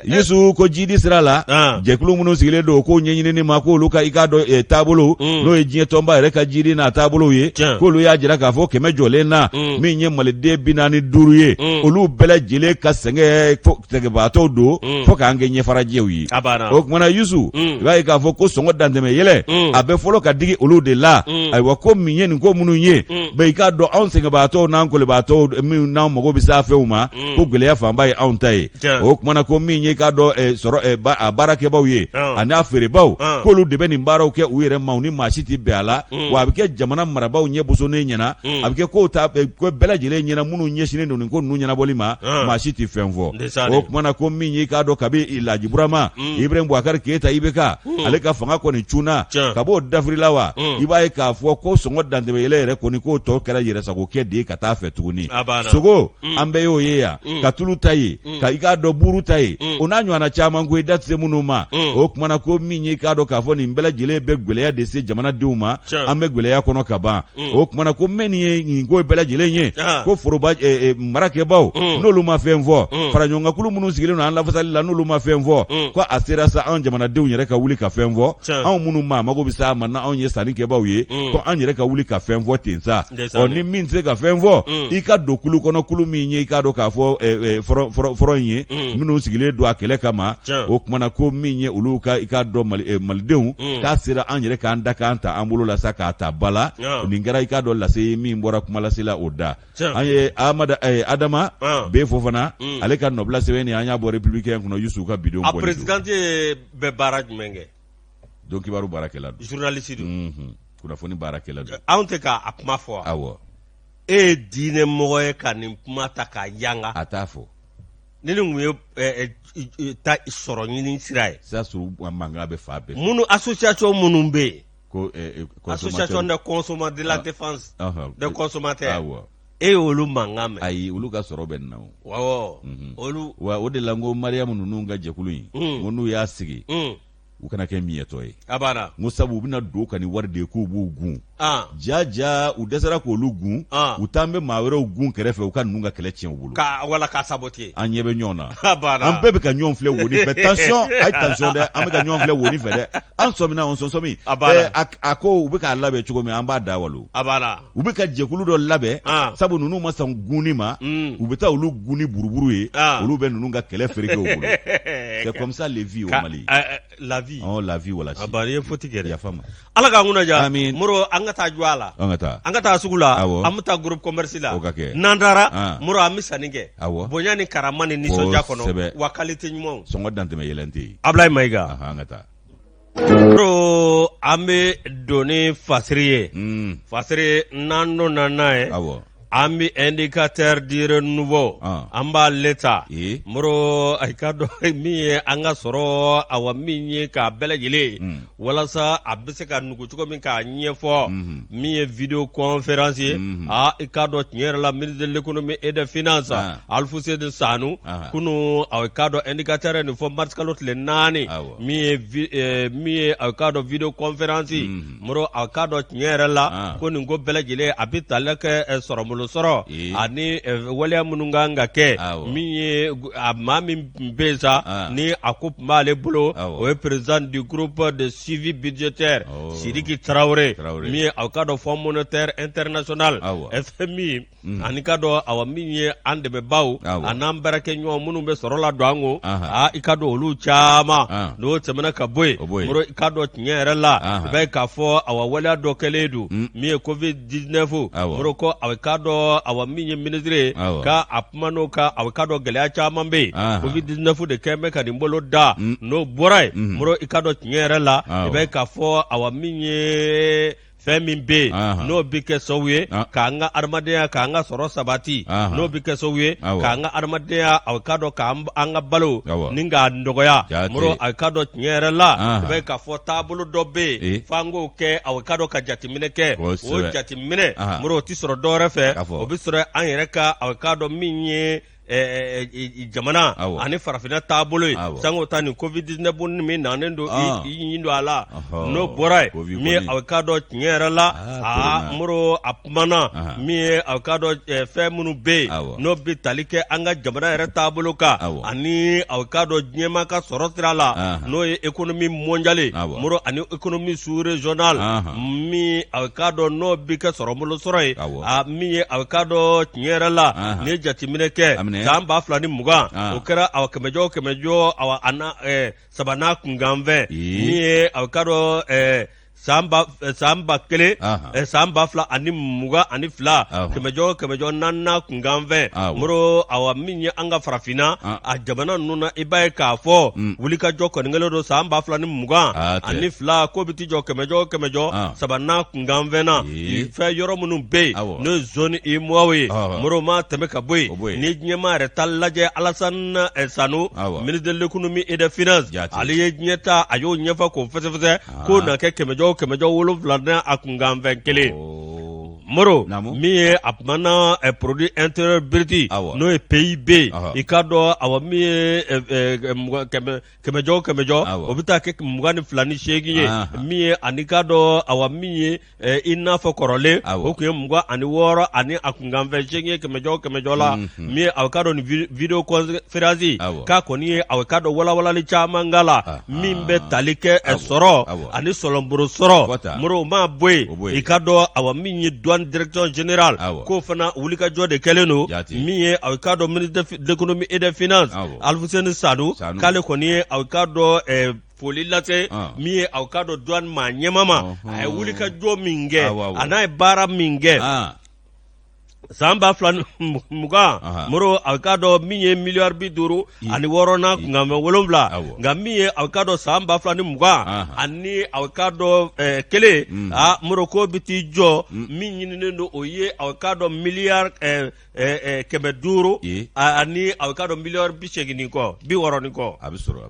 Yesu ko jidi sira la jɛkulu minnu sigilen don ko ɲɛɲinini ma ko olu ka i ka dɔn taabolo n'o ye diɲɛ tɔnba yɛrɛ ka jidi n'a taabolo ye k'olu y'a jira k'a fɔ 100 jɔlen na min ye maliden 45 ye olu bɛɛ lajɛlen ka sɛgɛnbaatɔw don fo k'an kɛ ɲɛfarajɛw ye o kumana Yusu i b'a ye k'a fɔ ko sɔngɔ dantɛmɛ yɛlɛ a bɛ fɔlɔ ka digi olu de la ayiwa ko min ye nin ko minnu ye bɛɛ i k'a dɔn anw sɛgɛnbaatɔw n'an kɔlibaatɔw min n'anw mago bɛ s'a fɛnw ma ko gɛlɛya fanba ye anw ta ye o kumana ko min ye k'a dɔn sɔrɔ a baarakɛbaw ye ani a feerebaw k'olu de bɛ nin baaraw kɛ u yɛrɛ ma u ni maa si tɛ bɛn a la wa a bɛ kɛ jamana marabaw ɲɛ bosonnen ɲɛna a bɛ kɛ ko bɛɛ lajɛlen ɲɛna minnu ɲɛsinnen don nin ko ninnu ɲɛnabɔli ma maa si tɛ fɛn fɔ o kumana ko min ye k'a dɔn kabi Laji Burama Ibrahim Boubacar Keita IBK ale ka fanga kɔni cunna ka b'o dafirila wa i b'a ye k'a fɔ ko sɔngɔ dantɛmɛ yɛlɛ yɛrɛ kɔni k'o tɔ kɛra yɛrɛsagokɛ de ye ka taa fɛ tuguni sogo an bɛɛ y'o ye yan ka tulu ta ye ka i k'a dɔn buru ta ye o n'a ɲɔgɔnna caman ko i da tɛ se minnu ma o kumana ko min ye k'a dɔn k'a fɔ nin bɛɛ lajɛlen bɛ gwɛlɛya de se jamanadenw ma an bɛ gwɛlɛya kɔnɔ ka ban o kumana ko min ye nin ko bɛɛ lajɛlen ye ko foroba marakɛbaw n'olu ma fɛn fɔ fara ɲɔgɔnkakulu minnu sigilen don an lafasali la n'olu ma fɛn fɔ ko a sera sa anw jamanadenw yɛrɛ ka wuli ka fɛn fɔ anw minnu ma mago bɛ sa ma n'anw ye sannikɛbaw ye ko an yɛrɛ ka wuli ka fɛn fɔ ten sa ni min tɛ se ka fɛn fɔ i ka don kulu kɔnɔ kulu min ye i k'a dɔn k'a fɔ fɔrɔ in ye minnu sigilen don a kɛlɛ kama o kumana ko min ye olu ka i k'a dɔn malidenw k'a sera an yɛrɛ k'an da k'an ta an bolo la sa k'a ta bala nin kɛra i k'a dɔn lase min bɔra kuma lasela o da an ye Adama bɛ fɔ fana ale ka nɔbila sɛbɛn ni an y'a bɔ républicain kɔnɔ Yusu ka bidon bɔ a président bɛ baara jumɛn kɛ donc kibaru baarakɛla don journaliste don kunnafoni baarakɛla don anw tɛ k'a kuma fɔ awɔ e ye diinɛ mɔgɔ ye ka nin kuma ta k'a yanga a t'a fɔ ni nin ye ta sɔrɔ ɲini sira ye ça suru mankan bɛ fa bɛɛ minnu association minnu bɛ yen ko association de consommateurs de la défense des consommateurs e y'olu mankan mɛn ayi olu ka sɔrɔ bɛ nin na o olu wa o de la n ko Mariyamu ninnu ka jɛkulu in n ko n'u y'a sigi u kana kɛ miyɛtɔ ye a banna n ko sabu u bɛna don ka nin wari de ye k'u b'u gun jaja u dɛsɛra k'olu gun u t'an bɛ maa wɛrɛw gun kɛrɛfɛ u ka ninnu ka kɛlɛ tiɲɛ u bolo wala k'a saboter an ɲɛ bɛ ɲɔgɔn na an bɛɛ bɛ ka ɲɔgɔn filɛ woni fɛ tension a ye tension dɛ an bɛ ka ɲɔgɔn filɛ woni fɛ dɛ an sɔmina an sɔmi a ko u bɛ k'a labɛn cogo min an b'a da walo u bɛ ka jɛkulu dɔ labɛn sabu ninnu ma sɔn gunni ma u bɛ taa olu gun ni buruburu ye olu bɛ ninnu ka kɛlɛ fereke u bolo c'est comme ça les vies au Mali la vie la vie wala a bari ye foti kɛ yafa ma ala k'an kunna ja Moro an ka taa jɔ a la an ka taa sugu la an bɛ taa groupe commerce la n'an taara Moro an bɛ sanni kɛ bonya ni karama ni nisɔndiya kɔnɔ wa qualité ɲumanw sɔngɔ dantɛmɛ yɛlɛn tɛ yen Ablaye Mayiga an ka taa Moro an bɛ don ni fasiri ye fasiri n'an donna n'a ye an bɛ indicateur dire nouveau an b'a leta Moro a ka dɔn min ye an ka sɔrɔ awa min ye k'a bɛɛ lajɛlen walasa a bɛ se ka nugu cogo min k'a ɲɛfɔ min ye video conférence ye i ka dɔn tiɲɛ yɛrɛ la ministre de l'économie et des finances Alfuseni Sanu kunu a ka dɔn indicateur nin fɔ mars kalo tile 4 min ye a ka dɔn video conférence Moro a ka dɔn tiɲɛ yɛrɛ la ko nin ko bɛɛ lajɛlen a bɛ tali kɛ sɔrɔmu malo sɔrɔ ani waleya minnu kan ka kɛ min ye maa min bɛ sa ni a ko tun b'ale bolo o ye président du groupe de suivi budgétaire Sidiki Traoré min ye aw ka dɔn Fonds monétaire international FMI ani ka dɔn awa min ye an dɛmɛbaaw a n'an baarakɛɲɔgɔn minnu bɛ sɔrɔ la don an ko i ka dɔn olu caman n'o tɛmɛna ka bɔ yen mɔrɔ i ka dɔn tiɲɛ yɛrɛ la i bɛ k'a fɔ awa waleya dɔ kɛlen don min ye COVID-19 mɔrɔ ko aw ka dɔn awa min ye ministre ye ka a kuma n'o kan aw ka dɔn gɛlɛya caman bɛ yen COVID-19 de kɛn bɛ ka nin bolo da n'o bɔra yen mɔrɔ i ka dɔn tiɲɛ yɛrɛ la i bɛ k'a fɔ awa min ye fɛn min bɛ yen n'o bɛ kɛ sababu ye k'an ka adamadenya k'an ka sɔrɔ sabati n'o bɛ kɛ sababu ye k'an ka adamadenya aw ka dɔn k'an ka balo ni k'a nɔgɔya mɔrɔ aw ka dɔn tiɲɛ yɛrɛ la i bɛ k'a fɔ taabolo dɔ bɛ yen f'an k'o kɛ aw ka dɔn ka jateminɛ kɛ o jateminɛ mɔrɔ o tɛ sɔrɔ dɔwɛrɛ fɛ o bɛ sɔrɔ an yɛrɛ ka aw ka dɔn min ye jamana ani farafinna taabolo ye sango ta ni COVID-19 min nanen don i ɲin don a la n'o bɔra ye min aw ka dɔn tiɲɛ yɛrɛ la mɔrɔ a kumana min ye aw ka dɔn fɛn minnu bɛ yen n'o bɛ tali kɛ an ka jamana yɛrɛ taabolo kan ani aw ka dɔn diɲɛma ka sɔrɔ sira la n'o ye économie mondiale mɔrɔ ani économie sous-régionale min aw ka dɔn n'o bɛ kɛ sɔrɔbolo sɔrɔ ye min ye aw ka dɔn tiɲɛ yɛrɛ la ni ye jateminɛ kɛ san 2020 o kɛra aw kɛmɛjɔ aw ana sabanan kunkanfɛn min ye aw ka dɔn san ba kelen san 2022 kɛmɛjɔ naaninan kunkanfɛn mɔrɔ awa min ye an ka farafinna a jamana ninnu na i b'a ye k'a fɔ wulikajɔ kɔni kɛlen don san 2022 ko bɛ ti jɔ kɛmɛjɔ sabanan kunkanfɛn na fɛn yɔrɔ minnu bɛ yen n'o ye zone UEMOA ye mɔrɔ ma tɛmɛ ka bɔ yen ni diɲɛma yɛrɛ ta lajɛ Alassane Sano ministre de l'économie et des finances ale ye diɲɛ ta a y'o ɲɛfɔ k'o fɛsɛfɛsɛ k'o na kɛ kɛmɛjɔ 7 a kunkanfɛn kelen mɔrɔ min ye a kumana produit intérieur brut n'o ye PIB i ka dɔn awa min ye kɛmɛjɔ o bɛ taa kɛ 22 ni 8 ye min ye ani ka dɔn awa min ye i n'a fɔ kɔrɔlen o tun ye 26 ani a kunkanfɛn 8 ye kɛmɛjɔ la min ye aw ka dɔn ni video conférence k'a kɔni ye aw ka dɔn walawalali caman k'a la min bɛ tali kɛ sɔrɔ ani sɔlɔnboro sɔrɔ mɔrɔ o ma bɔ yen i ka dɔn awa min ye direction générale k'o fana wulikajɔ de kɛlen don min ye aw ka dɔn ministre de l'économie et des finances Alfuseni Sadu k'ale kɔni ye aw ka dɔn foli lase min ye aw ka dɔn douane maa ɲɛmama a ye wulikajɔ min kɛ a n'a ye baara min kɛ san 2020 mɔrɔ aw ka dɔn min ye miliyari 50 ani 6 kunkanfɛn 7 nka min ye aw ka dɔn san 2020 ani aw ka dɔn kelen mɔrɔ ko bɛ t'i jɔ min ɲininen don o ye aw ka dɔn miliyari 500 ani aw ka dɔn miliyari 80 kɔ 60 kɔ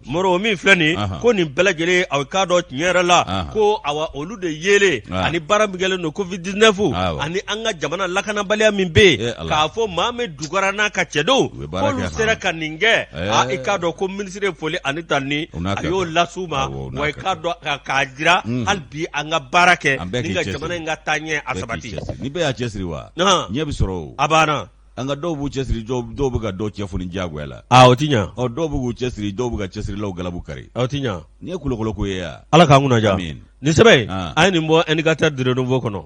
mɔrɔ o min filɛ nin ko nin bɛɛ lajɛlen aw ka dɔn tiɲɛ yɛrɛ la ko awa olu de yelen ani baara min kɛlen don COVID-19 ani an ka jamana lakanabaliya min bɛ yen k'a fɔ maa min dugara n'a ka cɛdenw k'olu sera ka nin kɛ i k'a dɔn ko minisiri foli ani tanni a y'o las'u ma wa i k'a dɔn k'a jira hali bi an ka baara kɛ ni ka jamana in ka taa ɲɛ a sabati. Ni bɛɛ y'a cɛsiri wa ɲɛ bɛ sɔrɔ o a banna an ka dɔw b'u cɛsiri dɔw bɛ ka dɔw cɛ foni diyagoya la o ti ɲa dɔw b'u cɛsiri dɔw bɛ ka cɛsirilaw galabu kari o ti ɲa ni ye kolokolo ko ye ya Ala k'an kunna ja nin sɛbɛn an ye nin bɔ indicateur de renouveau kɔnɔ.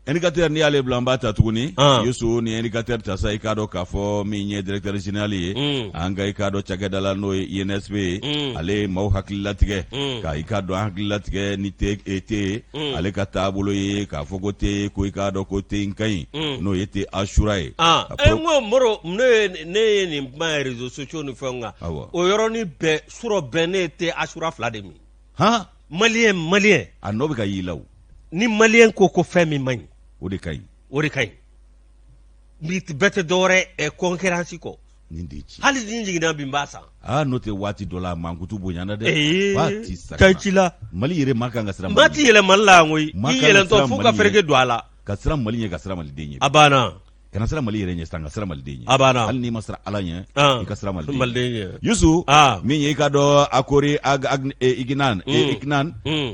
Indicateur ni y'ale bila an b'a ta tuguni Yusu ni indicateur ta sa i k'a dɔn k'a fɔ min ye directeur général ye an ka i k'a dɔn cakɛda la n'o ye INSP ye ale ye maaw hakililatigɛ ka i k'a dɔn an hakililatigɛ ni te ale ka taabolo ye k'a fɔ ko te ko i k'a dɔn ko te in ka ɲi n'o ye te Ashura ye n ko mɔrɔ ne ye nin kuma ye réseaux sociaux ni fɛnw kan o yɔrɔnin bɛɛ surɔ bɛɛ ne ye te Ashura 2 de min maliyɛn a nɔ bɛ ka y'i la o ni maliyɛn ko fɛn min man ɲi o de ka ɲi bɛɛ tɛ dɔwɛrɛ concurrence kɔ nin de ci hali ni jiginna bi n b'a san n'o tɛ waati dɔ la mankutu bonyana dɛ waati sa ci la Mali yɛrɛ ma kan ka siran Mali yɛlɛ Mali la koyi i yɛlɛntɔ fo ka fereke don a la ka siran Mali ɲɛ ka siran maliden ɲɛ a banna kana sira Mali yɛrɛ ɲɛ sisan ka sira Maliden ɲɛ hali n'i ma sira Ala ɲɛ i ka sira Maliden ɲɛ Yusu min ye i ka dɔn Akori Ignan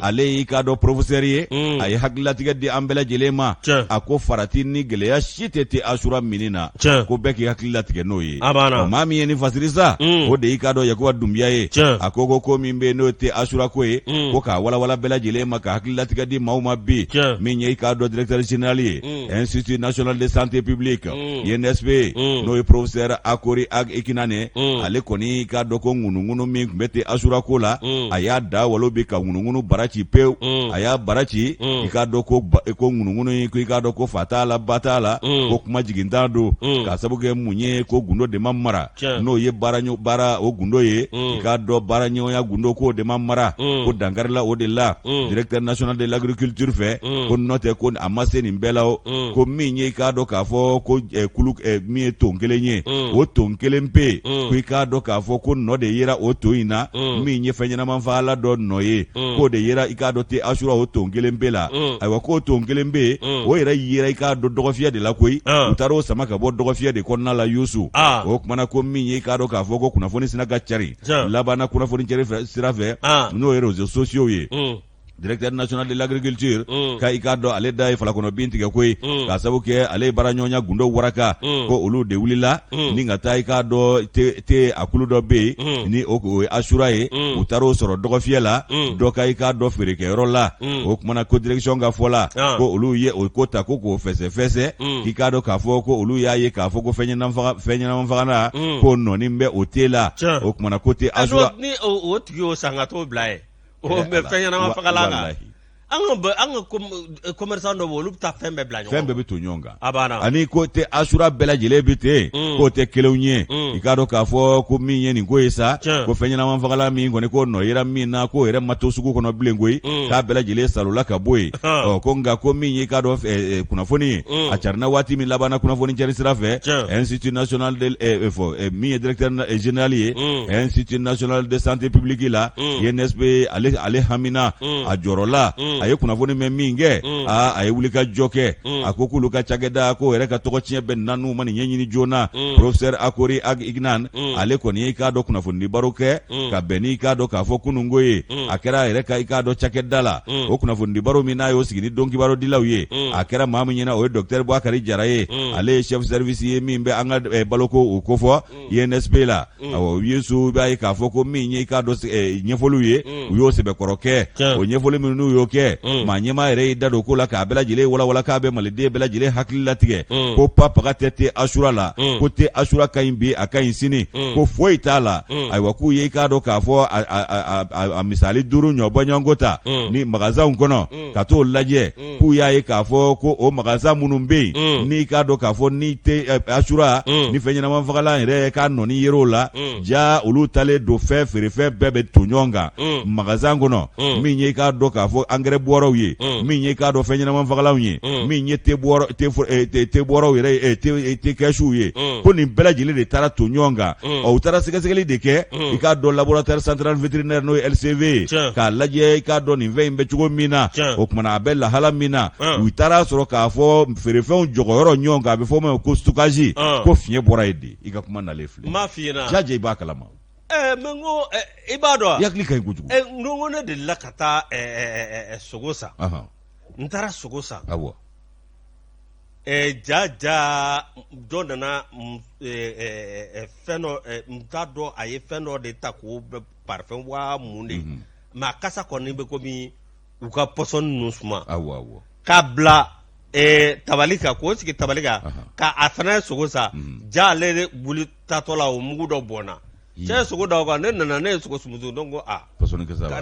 ale y'i ka dɔn professeur ye a ye hakililatigɛ di an bɛɛ lajɛlen ma a ko farati ni gɛlɛya si tɛ Asura mini na ko bɛɛ k'i hakililatigɛ n'o ye maa min ye nin fasiri sa o de y'i ka dɔn Yakuba Dunbiya ye a ko min bɛ n'o tɛ Asura ko ye ko k'a walawala bɛɛ lajɛlen ma ka hakililatigɛ di maaw ma bi min ye i ka dɔn directeur général ye Institut national de santé publique INSP n'o ye professeur Akori Ikinane ale kɔni k'a dɔn ko ŋunuŋunu min tun bɛ ten Asura ko la a y'a da walo bi ka ŋunuŋunu bara ci pewu a y'a bara ci i k'a dɔn ko ŋunuŋunu in ko i k'a dɔn ko fa t'a la ba t'a la ko kuma jigintan don k'a sabu kɛ mun ye ko gundo de ma mara n'o ye baara o gundo ye i k'a dɔn baara ɲɔgɔnya gundo k'o de ma mara ko dankarila o de la directeur national de l'agriculture fɛ ko n'o tɛ ko a ma se nin bɛɛ la ko min ye i k'a dɔn k'a fɔ ko min ye ton kelen ye o ton kelen pe ko i k'a dɔn k'a fɔ ko nɔ de yera o ton in na min ye fɛn ɲɛnama fagalan dɔ nɔ ye k'o de yera i k'a dɔn tɛ Asura o ton kelen pe la ayiwa k'o ton kelen pe o yɛrɛ yera i k'a dɔn dɔgɔfiyɛ de la koyi u taara o sama ka bɔ dɔgɔfiyɛ de kɔnɔna la Yusu o kumana ko min ye i k'a dɔn k'a fɔ ko kunnafoni sina ka cari labanna kunnafoni cari sira fɛ n'o ye réseaux sociaux ye directeur national de l'agriculture ka i k'a dɔn ale da ye falakɔnɔ bin tigɛ koyi k'a sabu kɛ ale ye baaraɲɔgɔnya gundo waraka ko olu de wulila ni ka taa i k'a dɔn te a kulu dɔ bɛ yen ni o ye Asura ye u taara o sɔrɔ dɔgɔfiyɛ la dɔ ka i k'a dɔn feerekɛyɔrɔ la o kumana ko direction ka fɔ la ko olu ye o ko ta ko k'o fɛsɛfɛsɛ k'i k'a dɔn k'a fɔ ko olu y'a ye k'a fɔ ko fɛn ɲɛnama fagalan ko nɔni bɛ o te la o kumana ko te Asura ni o tigi y'o san ka t'o bila ye mais fɛn ɲɛnama fagalan kan an ka commerçant dɔ bɛ olu bɛ taa fɛn bɛɛ bila ɲɔgɔn fɛn bɛɛ bɛ to ɲɔgɔn kan ani ko tɛ Asura bɛɛ lajɛlen bɛ ten k'o tɛ kelenw ye i k'a dɔn k'a fɔ ko min ye nin ko ye sa ko fɛn ɲɛnama fagalan min kɔni ko nɔ yera min na k'o yɛrɛ ma to sugu kɔnɔ bilen koyi k'a bɛɛ lajɛlen salola ka bɔ yen ko nka ko min ye k'a dɔn kunnafoni ye a carina waati min labanna kunnafoni cari sira fɛ Institut national de min ye directeur général ye Institut national de santé publique la INSP ale hamina a jɔrɔ la a ye kunnafoni mɛn min kɛ a ye wuli ka jɔ kɛ a ko k'olu ka cakɛda ko yɛrɛ ka tɔgɔ tiɲɛ bɛ nanu ma nin ɲɛɲini joona professeur Akori Ignan ale kɔni ye i k'a dɔn kunnafoni baro kɛ ka bɛn n'i k'a dɔn k'a fɔ kununko ye a kɛra yɛrɛ ka i k'a dɔn cakɛda la o kunnafoni baro min n'a y'o sigi ni don kibaro dilaw ye a kɛra maa min ɲɛna o ye docteur Bouakari Jara ye ale ye chef service ye min bɛ an ka baloko o kofɔ INSP la awɔ Yesu b'a ye k'a fɔ ko min ye i k'a dɔn ɲɛfɔliw ye u y'o sɛbɛkɔrɔ kɛ o ɲɛfɔli minnu n'u y'o kɛ maa ɲɛmaa yɛrɛ y'i da don ko la k'a bɛɛ lajɛlen walawala k'a bɛ Maliden bɛɛ lajɛlen hakili latigɛ ko papaga tɛ Asura la ko tɛ Asura ka ɲi bi a ka ɲi sini ko foyi t'a la ayiwa k'u ye i k'a dɔn k'a fɔ a misali 5 ɲɔbɔ ɲɔgɔnko ta ni magasinw kɔnɔ ka t'o lajɛ k'u y'a ye k'a fɔ ko o magasin minnu bɛ yen n'i k'a dɔn k'a fɔ ni tɛ Asura ni fɛn ɲɛnama fagalan yɛrɛ ka nɔni yer'o la ja olu talen don fɛn feerefɛn bɛɛ bɛ to ɲɔgɔn kan magasin kɔnɔ min ye i k'a dɔn k'a fɔ engrais bɔrɔw ye min ye i k'a dɔn fɛn ɲɛnama fagalanw ye min ye te bɔrɔw yɛrɛ te kɛsuw ye ko nin bɛɛ lajɛlen de taara to ɲɔgɔn kan u taara sɛgɛsɛgɛli de kɛ i k'a dɔn laboratoire central vétérinaire n'o ye LCV ye k'a lajɛ i k'a dɔn nin fɛn in bɛ cogo min na o kumana a bɛ lahala min na u taara sɔrɔ k'a fɔ feerefɛnw jɔgɔyɔrɔ ɲɔgɔn kan a bɛ fɔ o ma ko stockage ko fiɲɛ bɔra yen de i ka kuma nalen filɛ m'a f'i ɲɛna jaja i b'a kalama mais ko i b'a dɔn yakili ka ɲi kojugu n ko ne delila ka taa sogo san n taara sogo san awɔ ja dɔ nana fɛn dɔ n t'a dɔn a ye fɛn dɔ de ta k'o bɛ parfɛn waa mun de mais a kasa kɔni bɛ komi u ka pɔsɔni ninnu suma awɔ k'a bila tabali kan k'o sigi tabali kan k'a fana ye sogo san ja ale wuli tatɔ la o mugu dɔ bɔnna cɛ ye sogo da o kan ne nana ne ye sogo sumusu donc ko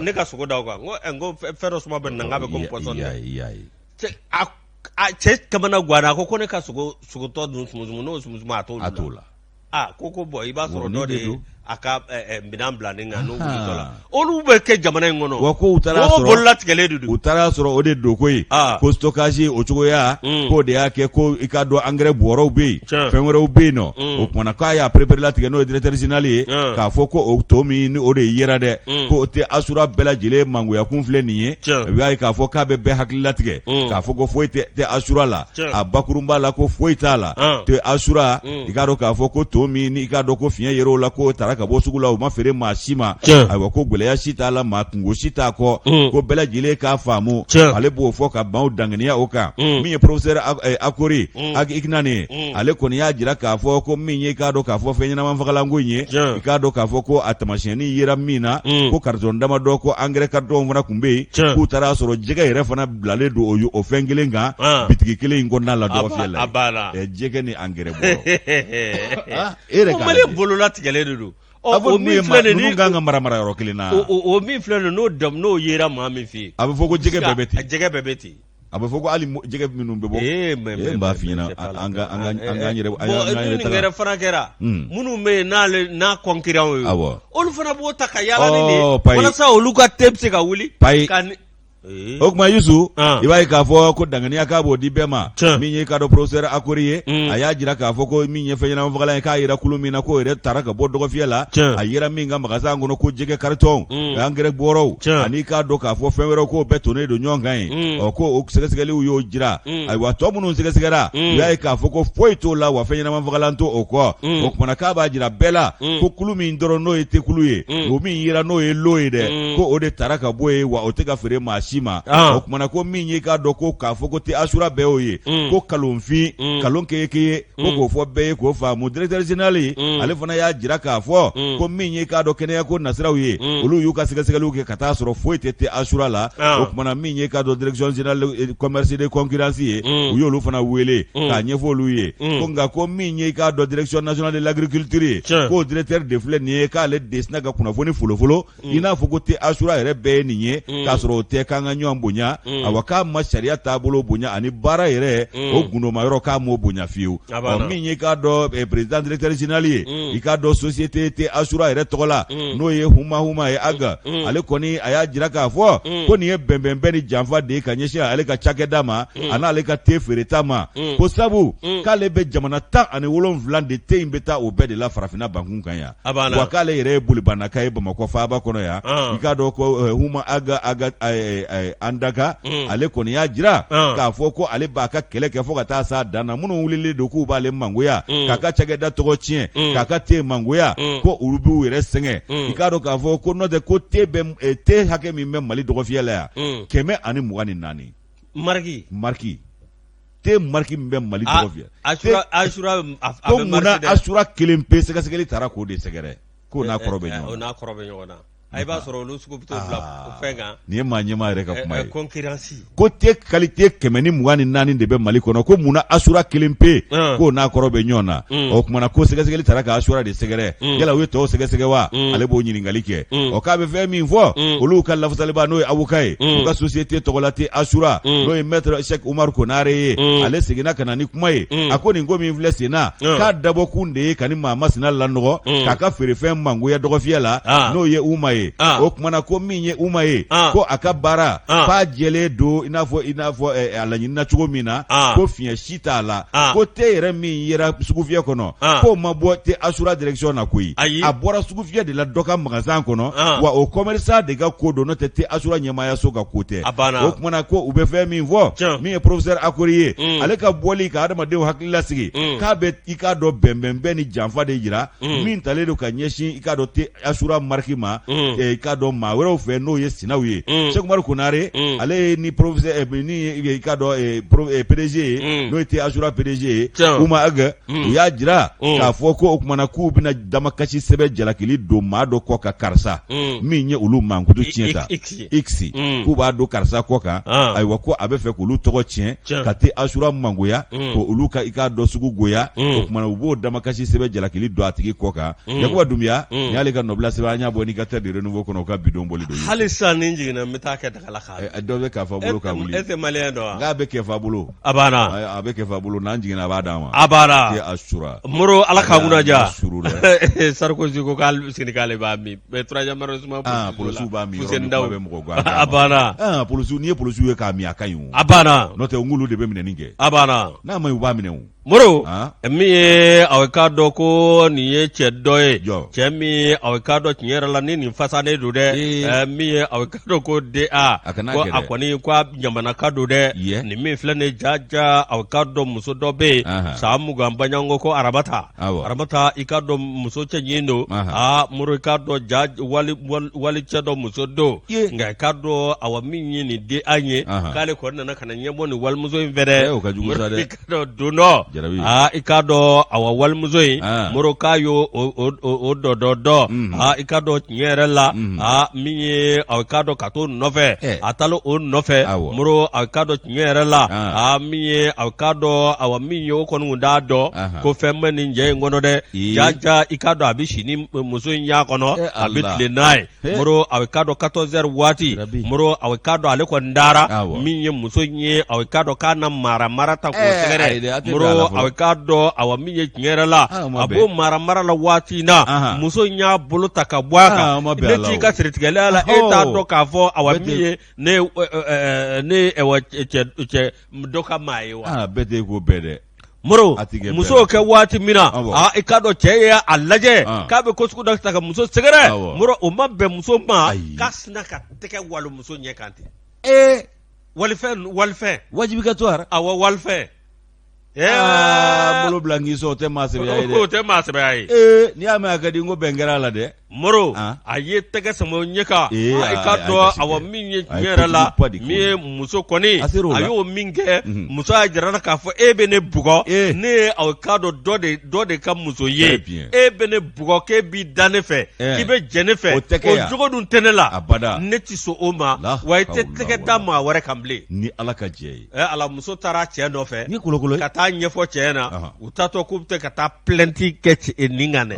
ne ka sogo da o kan n ko fɛn dɔ suma bɛ nin na n k'a bɛ komi pɔsɔni cɛ kamana guwana ko ne ka sogo tɔ dun sumusumu n'o sumusumu a t'o la ko bɔn i b'a sɔrɔ dɔ de aka minan bila ni ngano wulitola olu be ke jamana ngono wa ko utara soro bolla tigele dudu utara soro o de do koy ko stockage o cogoya ko de yake ko ikado engrais boro be fenwere be no o pona ka ya prepare la tigeno directeur général ka foko o to mi ni o de yera de ko te asura bela jile mangu ya kunfle niye ya ka fo ka be hakilla tige ka foko foi te asura la abakurumba la ko foi tala te asura ikado ka foko to mi ni ikado ko fiye yero la ko taraka bo sugula o ma fere ma shima ayo ko gele ya shita la ma kungo shita ko bela jile ka famu ale bo fo ka baw dangania o ka mi ye professeur akori ak iknani ale koni ya jira ka fo ko mi ye ka do ka fo fe nyina man fakala ngonye ka do ka fo ko atamasheni yera mina ko karton dama do ko engrais karton fana kumbe ku tara soro jega yere fana blale do oyu o fengelenga bitigi kele ngonna la do fiela jege ni engrais bo o male bolo la tigele do o mi flene ni nganga maramara yoro kilina o mi flene no dam no yera ma mi fi abe fogo jege bebeti abe fogo ali jege minum bebo ba fina anga nyere ngere fana kera munu me na konkiran yo olu fana bo takayala ni wala sa olu ka tepse ka wuli kan o kuma yusu ibai ka fo ko dangania ka bo di bema minye ka do professeur akoriye aya jira ka fo ko minye fe na mfagala ka yira kulumina ko ire taraka bo dogo fiela ayira minga magaza ngono ko jege karton angere boro ani ka do ka fo fenwero ko betone do nyongan o ko o segesegeli yo jira ay wa to munu segesegera ibai ka fo ko foito la wa fe na mfagala nto o ko o kuma ka ba jira bela ko kulumi ndoro no ete kuluye o min yira no e loide ko o de taraka boye wa o tega fere ma o kumana ko minye ka do ko ka fo ko te asura be oye ko kalonfi kalon keke ko fo be ko fa mu directeur général ale fana ya jira ka fo ko minye ka do kene ko nasira oye olu yu ka segesegelu ke kata soro fo te asura la o kumana minye ka do direction générale commerce de concurrence u yo lu fana wele ka nyefo lu ye ko nga ko minye ka do direction nationale de l'agriculture ko directeur de flé ni ka le desna ga kuna foni fulo ina fo ko te asura ere be niye ka soro te kan nyon bonya awaka ma sharia tabulo bonya ani bara yere o guno ma yoro ka mo bonya fiu o minye ka do président directeur général yi ka do société te asura yere tola no ye huma ye aga ale koni aya jira ka fo ko ni ye bembembe ni jamfa de ka nyeshi ale ka chake dama ana ale ka te fereta ma ko sabu ka le be jamana ta ani wolon vlan de te imbeta o be de la farafina bankun kan ya wa ka le yere bulibana ka e bamako fa ba kono ya ka do ko huma aga andaka ale koni ya jira ka fo ko ale ba ka kele ke fo ka ta sa dana munu wulile do ku ba le mangoya ka ka chage da togo chien ka ka te mangoya ko urubu were senge ikado ka fo ko no de ko te be te hake mi me mali dogo fiela ya keme ani muani nani marki te marki mbe mali dogo fiela asura ko muna asura kelempe segasegeli tara ko de segere ko na korobe nyona ay ba soro lu suko bito bla fenga ni ma nyema reka kuma concurrence ko te qualité kemeni muani nani de be mali kono ko muna asura kelempe ko na korobe nyona o kuma na ko segesegeli taraka asura de segere yala we to segesege wa ale bo nyini ngalike o ka be fe mi vo olu ka la fusale ba no awukai o ka société togolate asura no maître Cheikh Umar Konare ale segina kana ni kuma ye akoni ngomi influence na ka dabo kunde kani mama sina lanogo ka ka fere fe mangu ya dogo fiela no ye umaye o kumana ko minye umaye ko akabara pa jele do inafo alanyi na chugo mina ko fiye shita la ko te yere min yera sugufie kono ko mabo te asura direction na kui abora sugufie de la doka magazin kono wa o commerçant de ga kodo no te asura nyema ya soga kote o kumana ko ube fe min vo mi professeur akoriye ale ka boli ka adama de hakilla sigi ka be ikado bembembe ni jamfa de jira min tale do ka nyeshi ikado te asura markima ka do ma wero fe no ye sinawi Cheikh Umar Konare ale ni professeur ni ka do PDG no te asura PDG uma aga ya jira ka foko okumana ku bina damakashi sebe jalakili do ma do koka karsa minye ulu mankutu chieta x ku ba do karsa koka ay wako abe fe ku lu togo chien ka te asura mangoya ko ulu ka ika do sugu goya okumana ubo damakashi sebe jalakili do atigi koka yakuba dumia nyale ka nobla sebe anya boni ka te renouveau kono ka bidon boli do hali san ni jigina mita ka daga la ka do be ka fa bolo ka wuli ese malien do nga be ke fa bolo abana abe ke fa bolo nan jigina ba dama abana ke asura moro ala ka guna ja Sarkozy ko kal Sénégal ba mi be troisième arrondissement polisu ba mi be mo go abana polisu ni polisu ye ka mi akayu abana no te ngulu de be mine ninge abana na mai ba mine moro mi ye awe ka dɔ ko nin ye cɛ dɔ ye cɛ min ye awe ka dɔ tiɲɛ yɛrɛ la ni nin fasalen don dɛ min ye awe ka dɔ ko DA ko a kɔni ko a jamana ka don dɛ nin min filɛ nin jaja awe ka dɔ muso dɔ bɛ yen san 20 baɲanko ko Aramata i ka dɔ muso cɛ ɲin don moro i ka dɔ ja wali cɛ dɔ muso don nka i ka dɔ awa min ye nin DA ye k'ale kɔni nana ka na ɲɛbɔ nin walimuso in fɛ dɛ i ka dɔ don dɔ i ka dɔ awa walimuso in moro k'a yo o dɔ i ka dɔ tiɲɛ yɛrɛ la min ye aw ka dɔ ka to nɔfɛ a taala o nɔfɛ moro aw ka dɔ tiɲɛ yɛrɛ la min ye aw ka dɔ awa min ye o kɔni t'a dɔn ko fɛn bɛ nin cɛ in kɔnɔ dɛ jaja i ka dɔ a bɛ si ni muso in y'a kɔnɔ a bɛ tile n'a ye moro aw ka dɔ 14h waati moro aw ka dɔ ale kɔni dara min ye muso in ye aw ka dɔ k'a na mara ta k'o sɛgɛrɛ moro aw ka dɔ awa min ye tiɲɛ yɛrɛ la a b'o mara la waati na muso in y'a bolo ta ka bɔ a kan ne t'i ka siritigɛlɛya la e t'a dɔn k'a fɔ awa min ye ne cɛ dɔ ka maa ye wa bɛɛ tɛ ko bɛɛ dɛ moro muso kɛ waati min na i ka dɔn cɛ ye a lajɛ k'a bɛ ko sugu dɔ ta ka muso sɛgɛrɛ moro o ma bɛn muso ma k'a sina ka tɛgɛ wali muso ɲɛ kan ten walifɛn wajibi ka to ara awa walifɛn bolo bila ngi so o tɛ maa sɛbɛya ye dɛ o tɛ maa sɛbɛya ye n'i y'a mɛn a ka di n ko bɛn kɛra a la dɛ moro a ye tɛgɛ sama ɲɛ kan i ka dɔn awa min ye tiɲɛ yɛrɛ la min ye muso kɔni a y'o min kɛ muso y'a jira la k'a fɔ e bɛ ne bugɔ ne ye aw ka dɔn dɔ de ka muso ye e bɛ ne bugɔ k'e b'i da ne fɛ k'i bɛ jɛ ne fɛ o jogo dun tɛ ne la ne tɛ sɔn o ma wa i tɛ tɛgɛ da maa wɛrɛ kan bilen ni ala ka jɛ ye ala muso taara cɛ nɔfɛ ka taa ɲɛfɔ cɛ na u taatɔ k'u bɛ ka taa plainte kɛ nin kan dɛ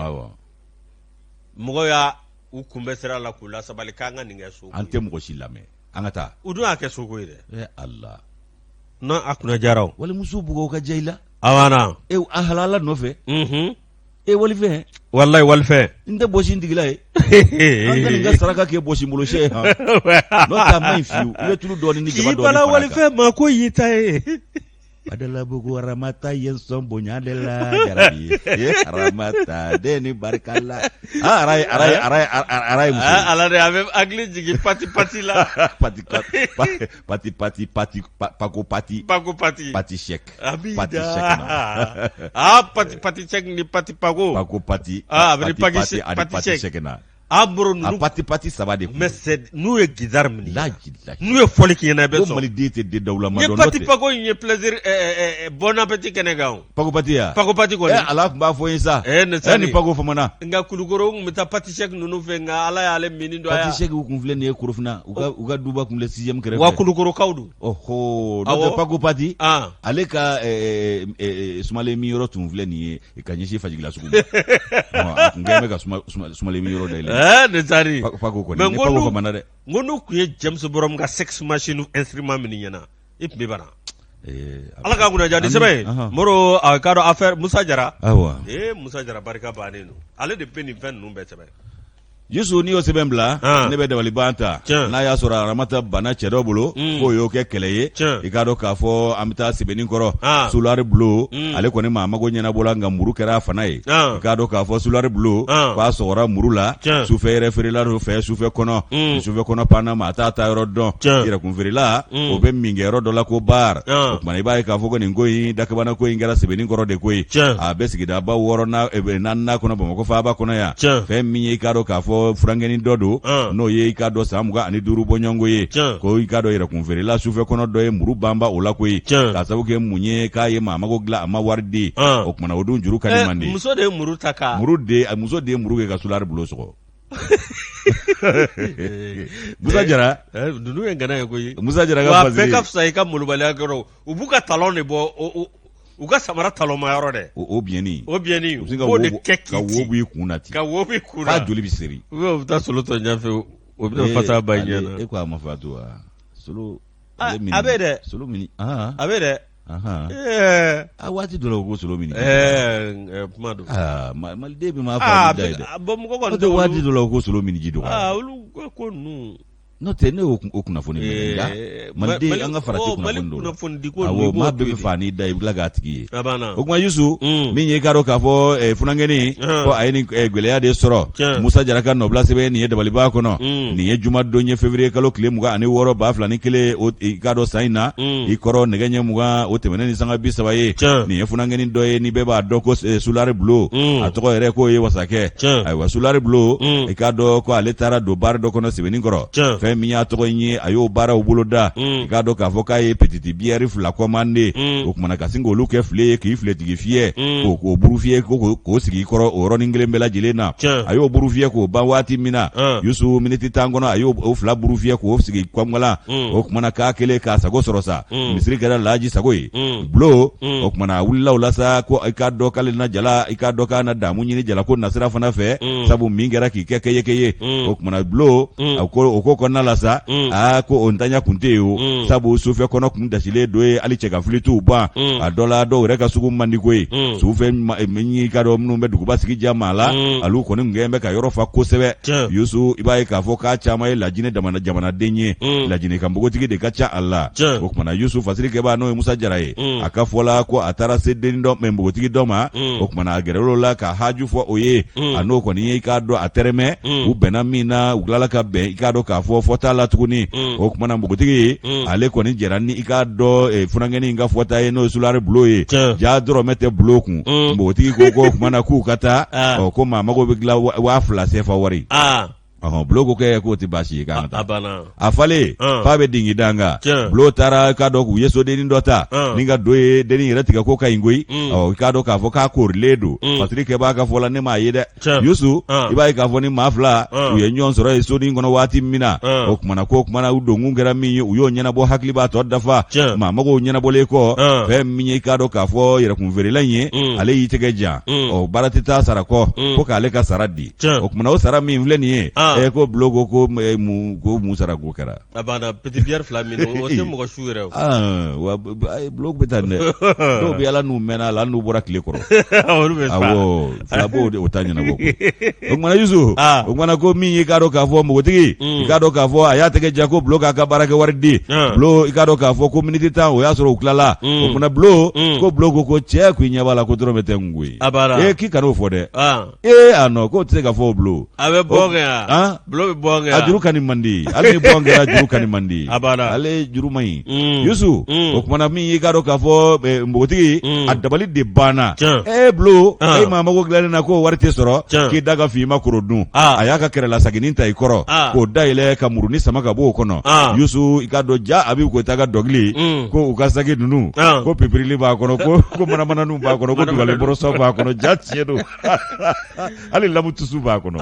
mɔgɔ y'a u kunbɛ sira la k'u la sabali k'an ka nin kɛ so an tɛ mɔgɔ si lamɛn an ka taa u dun y'a kɛ soko ye dɛ Allah n'a a kunna jaraw wali muso bugɔ ka jɛ i la awana a halala nɔfɛ walifɛn wallahi walifɛn n tɛ bɔsi n tigila ye an tɛ nin ka saraka kɛ bɔsi bolo sɛ n'o tɛ a ma ɲi fiyewu i bɛ tulu dɔɔni ni jaba dɔɔni fara kan k'i bala walifɛn ma ko y'i ta ye Adala buku Aramata yen son bonya de la jarabi Aramata deni barkala aray ala de ave agli jigi pati la pati pati chek pati chek ni pati pago pati chek abro nu pati saba de mais c'est nous e gizar mini nous e foli ki na be so mali dite de dawla ma don pati pago y plaisir bon appétit kenegaw pago pati ko ala ba fo yin sa ni pago fo mana nga kulugoro mta pati chek nunu fe nga ala ya le mini do ya pati chek ku fle ne kurufna uga duba kum le 6e kere wa kulugoro kawdu oho do pago pati ale ka sumale mi yoro tun fle ni e ka nyishi fajigila sugu ngeme ka sumale mi yoro dai ne zari pago ko ni pago ko mana de ngonu ku ye James Borom ga sex machine instrument mini nyana ipi bana ala ka guna jadi sebe moro a kado affaire Musa Jara Musa Jara barika banenu ale de peni fen nu be sebe Yusu ni o sɛbɛn bila ne bɛ dabali ban ta n'a y'a sɔrɔ Aramata bana cɛ dɔ bolo k'o y'o kɛ kɛlɛ ye i k'a dɔn k'a fɔ an bɛ taa sɛbɛnni kɔrɔ Sulari Bulo ale kɔni maa mago ɲɛnabɔ la nka muru kɛra a fana ye i k'a dɔn k'a fɔ Sulari Bulo k'a sɔgɔra muru la sufɛ yɛrɛ feerela dɔ fɛ sufɛ kɔnɔ panna ma a t'a ta yɔrɔ dɔn yɛrɛkun feerela o bɛ min kɛ yɔrɔ dɔ la ko bar o tuma i b'a ye k'a fɔ ko nin ko in dakabana ko in kɛra sɛbɛnni kɔrɔ de ko ye a bɛ sigida ba 6 naaninan kɔnɔ Bamakɔ faaba kɔnɔ yan fɛn min ye i k'a dɔn k'a fɔ furankɛni dɔ don n'o ye i ka dɔ san 25 bɔ ɲɔngo ye ko i ka dɔ yɛrɛkun feerela sufɛ kɔnɔ dɔ ye muru banba o la koyi k'a sabu kɛ mun ye k'a ye maa mago dilan a ma wari di o kumana o dun juru ka di man di muso de ye muru ta ka muso de ye muru kɛ ka Sulari Bulo sɔgɔ Musa Jara dunu ye ngana ye koyi Musa Jara ka wa bɛɛ ka fisa i ka molobaliya kɔrɔ u b'u ka talon de bɔ u ka samara taloma yɔrɔ dɛ o biɲɛni o de kɛ ka wo b'i kun na ten k'a joli bɛ seri u bɛ taa solo tɔ ɲɛfɛ o bɛ fasa ba ɲɛ na e ko a ma fatu wa solo a bɛ dɛ solo mini a bɛ dɛ a waati dɔ la ko solo mini kuma don maliden bɛ maa fɔ da ye dɛ mɔgɔ kɔni tɛ waati dɔ la ko solo mini ji dɔgɔ olu ko ninnu n'o tɛ ne y'o kunnafoni mɛn maliden an ka farati kunnafoni don awɔ maa bɛɛ bɛ fa n'i da i bila k'a tigi ye o kuma Yusu min ye k'a dɔn k'a fɔ funankɛni ko a ye nin gɛlɛya de sɔrɔ Musa Jara ka nɔbila sɛbɛn nin ye dabaliba kɔnɔ nin ye jumadon ye février kalo tile 26 2021 k'a dɔn san in na i kɔrɔ nɛgɛ ɲɛ 20 o tɛmɛnen ni sanga 30 ye nin ye funankɛni dɔ ye ni bɛɛ b'a dɔn ko Sulare Bulo a tɔgɔ yɛrɛ k'o ye wasakɛ ayiwa Sulare Bulo i k'a dɔn ko ale taara don baara dɔ kɔnɔ sɛbɛnni kɔrɔ fɛn min y'a tɔgɔ in ye a y'o baaraw bolo da i k'a dɔn k'a fɔ k'a ye petite bière 2 commandé o kumana ka sin k'olu kɛ file ye k'i filetigi fiyɛ k'o buru fiyɛ k'o sigi i kɔrɔ o yɔrɔnin kelen bɛɛ lajɛlen na a y'o buru fiyɛ k'o ban waati min na Yusu miniti 10 kɔnɔ a y'o 2 buru fiyɛ k'o sigi kɔngɔla o kumana k'a kelen k'a sago sɔrɔ sa misiri kɛra Laji Sago ye Bulo o kumana a wulila o la sa ko i k'a dɔn k'ale na jala i k'a dɔn k'a na damu ɲini jala ko nasira fana fɛ sabu min kɛra k'i kɛ kɛyekɛye o kumana Bulo o ko kɔnɔna la sa ko o ntanya kun tɛ yen o sabu sufɛ kɔnɔ kun dasilen dɔ ye hali cɛ ka filitiw ban a dɔ la dɔw yɛrɛ ka sugu man di ko ye sufɛ min y'i ka dɔn minnu bɛ duguba sigi jama la olu kɔni gɛn bɛ ka yɔrɔ fa kosɛbɛ Yusu i b'a ye k'a fɔ k'a caman ye Lajinɛ jamanaden ye Lajinɛ kan npogotigi de ka ca a la o kumana Yusu fasirikɛba n'o ye Musa Jara ye a ka fɔ la ko a taara se denni dɔ npogotigi dɔ ma o kumana a gɛrɛl'o la ka haju fɔ o ye a n'o kɔni ye i k'a dɔn a tɛrɛmɛ u bɛnna min na u tilala ka bɛn i k'a dɔn k'a fɔ fɔta la tuguni o kumana npogotigi ale kɔni jɛra ni i k'a dɔn funankɛni ka fɔta ye n'o ye Sulare Bulo ye ja dɔrɔmɛ tɛ Bulo kun npogotigi ko kumana k'u ka taa ko maa mago bɛ dilan 2000 CFA wari Bulo ko k'o tɛ baasi ye k'an ka taa a falen f'a bɛ dingi danga Bulo taara k'a dɔn k'u ye sodennin dɔ ta ni ka do ye dennin yɛrɛ tigɛ ko ka ɲi koyi i k'a dɔn k'a fɔ k'a korilen don fasirikɛ b'a ka fɔ la ne m'a ye dɛ Yusu i b'a ye k'a fɔ ni maa 2 u ye ɲɔgɔn sɔrɔ ye soden kɔnɔ waati min na o kumana u donkun kɛra min ye u y'o ɲɛnabɔ hakili b'a tɔ dafa maa magow ɲɛnabɔlen kɔ fɛn min ye i k'a dɔn k'a fɔ yɛrɛkun feerela in ye ale y'i tɛgɛ jan baara tɛ taa sara kɔ ko k'ale ka sara di o kumana o sara min filɛ nin ye ko Bulo ko mun sara ko kɛra a banna petite bière 2 min o tɛ mɔgɔ su yɛrɛ wa Bulo bɛ taa dɛ dɔw bɛ ala n'u mɛnna la n'u bɔra tile kɔrɔ awɔ filabo o ta ɲɛnabɔ o kumana Yusu o kumana ko min y'i k'a dɔn k'a fɔ npogotigi i k'a dɔn k'a fɔ a y'a tɛgɛ ja ko Bulo k'a ka baarakɛ wari di Bulo i k'a dɔn k'a fɔ ko miniti 10 o y'a sɔrɔ u tilala o kumana Bulo ko Bulo ko cɛ ko i ɲɛ b'a la ko dɔrɔmɛ tɛ n koyi k'i kan'o fɔ dɛ a nɔ k'o tɛ se ka fɔ Bulo a bɛ bɔ kɛ yan Bulo bɛ bɔ kɛ yan a juru ka ni man di hali ni bɔ kɛra juru ka ni man di ale juru man ɲi Yusu o kumana min y'i k'a dɔn k'a fɔ npogotigi a dabali de banna Bulo e maa mago dilannen na k'o wari tɛ sɔrɔ k'i da ka f'i ma koro dun a y'a ka kɛrɛlasaginin ta i kɔrɔ k'o dayɛlɛ ka muruni sama ka bɔ o kɔnɔ Yusu i k'a dɔn ja a bɛ ko ta ka dɔnkili ko u ka sagi ninnu ko pipirili b'a kɔnɔ ko manamananiw b'a kɔnɔ ko dugalen bɔrɔsɔ b'a kɔnɔ ja tiɲɛ don hali lamutusu b'a kɔnɔ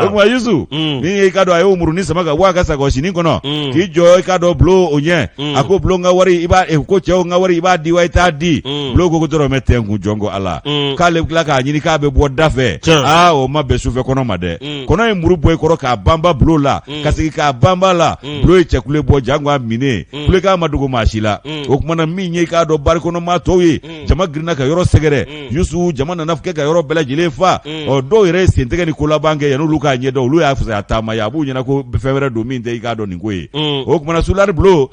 o kuma Yusu min y'i k'a dɔn a y'o muruni sama ka bɔ a ka sagosinin kɔnɔ k'i jɔ i k'a dɔn Bulo o ɲɛ a ko Bulo n ka wari ko cɛw n ka wari i b'a di wa i t'a di Bulo ko dɔrɔmɛ tɛ n kun jɔn ko Ala k'ale tila k'a ɲini k'a bɛ bɔ da fɛ o ma bɛn sufɛ kɔnɔ ma dɛ kɔnɔ ye muru bɔ i kɔrɔ k'a banba Bulo la ka segin k'a banba la Bulo ye cɛkule bɔ janko a mine kulekan ma dogo maa si la o kumana min ye i k'a dɔn bari kɔnɔ maa tɔw ye jama girinna ka yɔrɔ sɛgɛrɛ Yusu jama nana kɛ ka yɔrɔ bɛɛ lajɛlen fa dɔw yɛrɛ ye sentɛgɛ ni kolaban kɛ yan'olu k'a ɲɛdɔn olu y'a fisaya taama ye a b'u ɲɛna ko fɛn wɛrɛ don min tɛ i k'a dɔn nin ko ye o kumana Sulare Bulo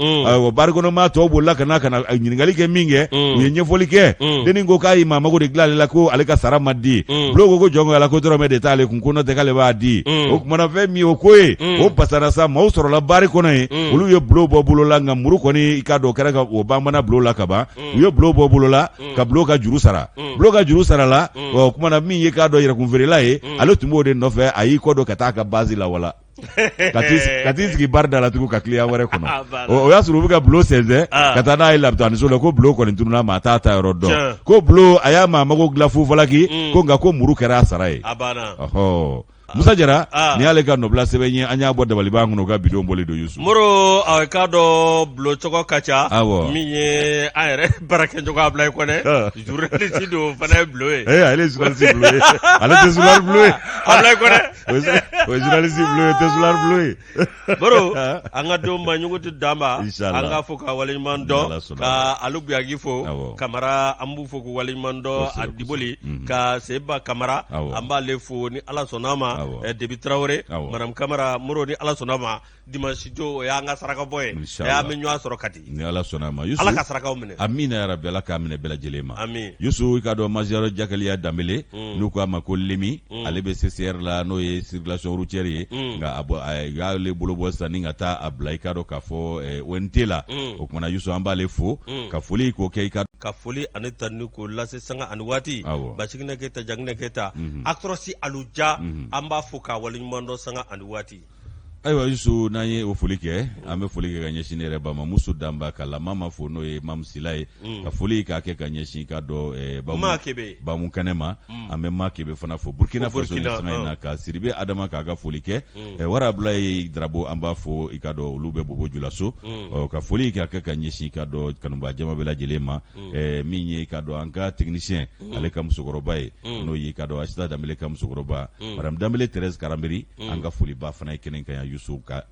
bari kɔnɔ maa tɔw bolila ka na ɲininkali kɛ min kɛ u ye ɲɛfɔli kɛ dennin ko k'a ye maa mago de dilan ale la ko ale ka sara ma di Bulo ko jɔn ko Ala ko dɔrɔmɛ de t'ale kun ko n'o tɛ k'ale b'a di o kumana fɛn min o ko ye o pasara sa maaw sɔrɔla bari kɔnɔ ye olu ye Bulo bɔ bolo la nka muru kɔni i k'a dɔn o kɛra ka o banbana Bulo la ka ban u ye Bulo bɔ bolo la ka Bulo ka juru sara Bulo ka juru sara la o kumana min ye k'a dɔn yɛrɛkun feerela ye ale tun b'o de nɔfɛ a y'i kɔ dɔn ka taa a ka base la wala ka t'i sigi bari da la tugun ka client wɛrɛ kɔnɔ o y'a sɔrɔ u bɛ ka Bulo sɛnsɛn ka taa n'a ye lapitaniso la ko Bulo kɔni tununa maa t'a ta yɔrɔ dɔn ko Bulo a y'a maa mago dilan fufalaki ko nka ko muru kɛra a sara ye Musa Jara ni ale ka nobla sɛbɛn ye an y'a bɔ dabaliban kɔnɔ ka bidon bɔlen don Yusu Moro a ka dɔ bulo cogo ka ca min ye an yɛrɛ barakɛ cogo a bila i kɔnɛ journaliste don fana ye bulo ye ale ye journaliste bulo ye ale tɛ journal bulo ye a bila i kɔnɛ o ye journaliste bulo ye tɛ journal bulo ye Moro an ka don maɲugu tɛ d'an ma an ka fɔ ka waleɲuman dɔn ka Alu Buyagi fo Kamara an b'u fo k'u waleɲuman dɔn a Diboli ka Seba Kamara an b'ale fo ni Ala sɔnna ma Debi Traoré Madame Kamara Moro ni Ala sɔnna ma dimanche jo o y'an ka saraka bɔ ye y'an bɛ ɲɔgɔn sɔrɔ kati ni Ala sɔnna ma Ala ka sarakaw minɛ amina yarabi Ala k'a minɛ bɛɛ lajɛlen ma amin Yusu i ka dɔn Major Jakaliya Danbele n'u k'a ma ko Lemi ale bɛ CCR la n'o ye circulation routière ye nka a y'ale bolo bɔ sisan ni ka taa a bila i ka dɔn k'a fɔ ONT la o kumana Yusu an b'ale fo ka foli k'o kɛ i ka foli ani tanu k'o lase sanga ani waati Basigina Keyita Janginɛ Keyita Actros Aluja an b'a fo k'a waleɲuman dɔn sanga ani waati ayiwa Yusu n'an ye o foli kɛ an bɛ foli kɛ ka ɲɛsin ne yɛrɛ ba ma Musu Danba ka Lama fo n'o ye Mamu Sila ye ka foli k'a kɛ ka ɲɛsin ka dɔ Bamu kɛnɛ ma an bɛ Ma Kebe fana fo Burkina Faso ni sanga in na ka Sidibe Adama k'a ka foli kɛ Wara Abulaye Darabo an b'a fo i ka dɔn olu bɛ Bobo Julaso ka foli k'a kɛ ka ɲɛsin ka dɔn kanuba jama bɛɛ lajɛlen ma min ye ka dɔn an ka technicien ale ka musokɔrɔba ye n'o ye ka dɔn Asita Danbele ka musokɔrɔba Madame Danbele Thérèse Karambiri an ka foli ba fana ye kɛnɛ kan Yusu ka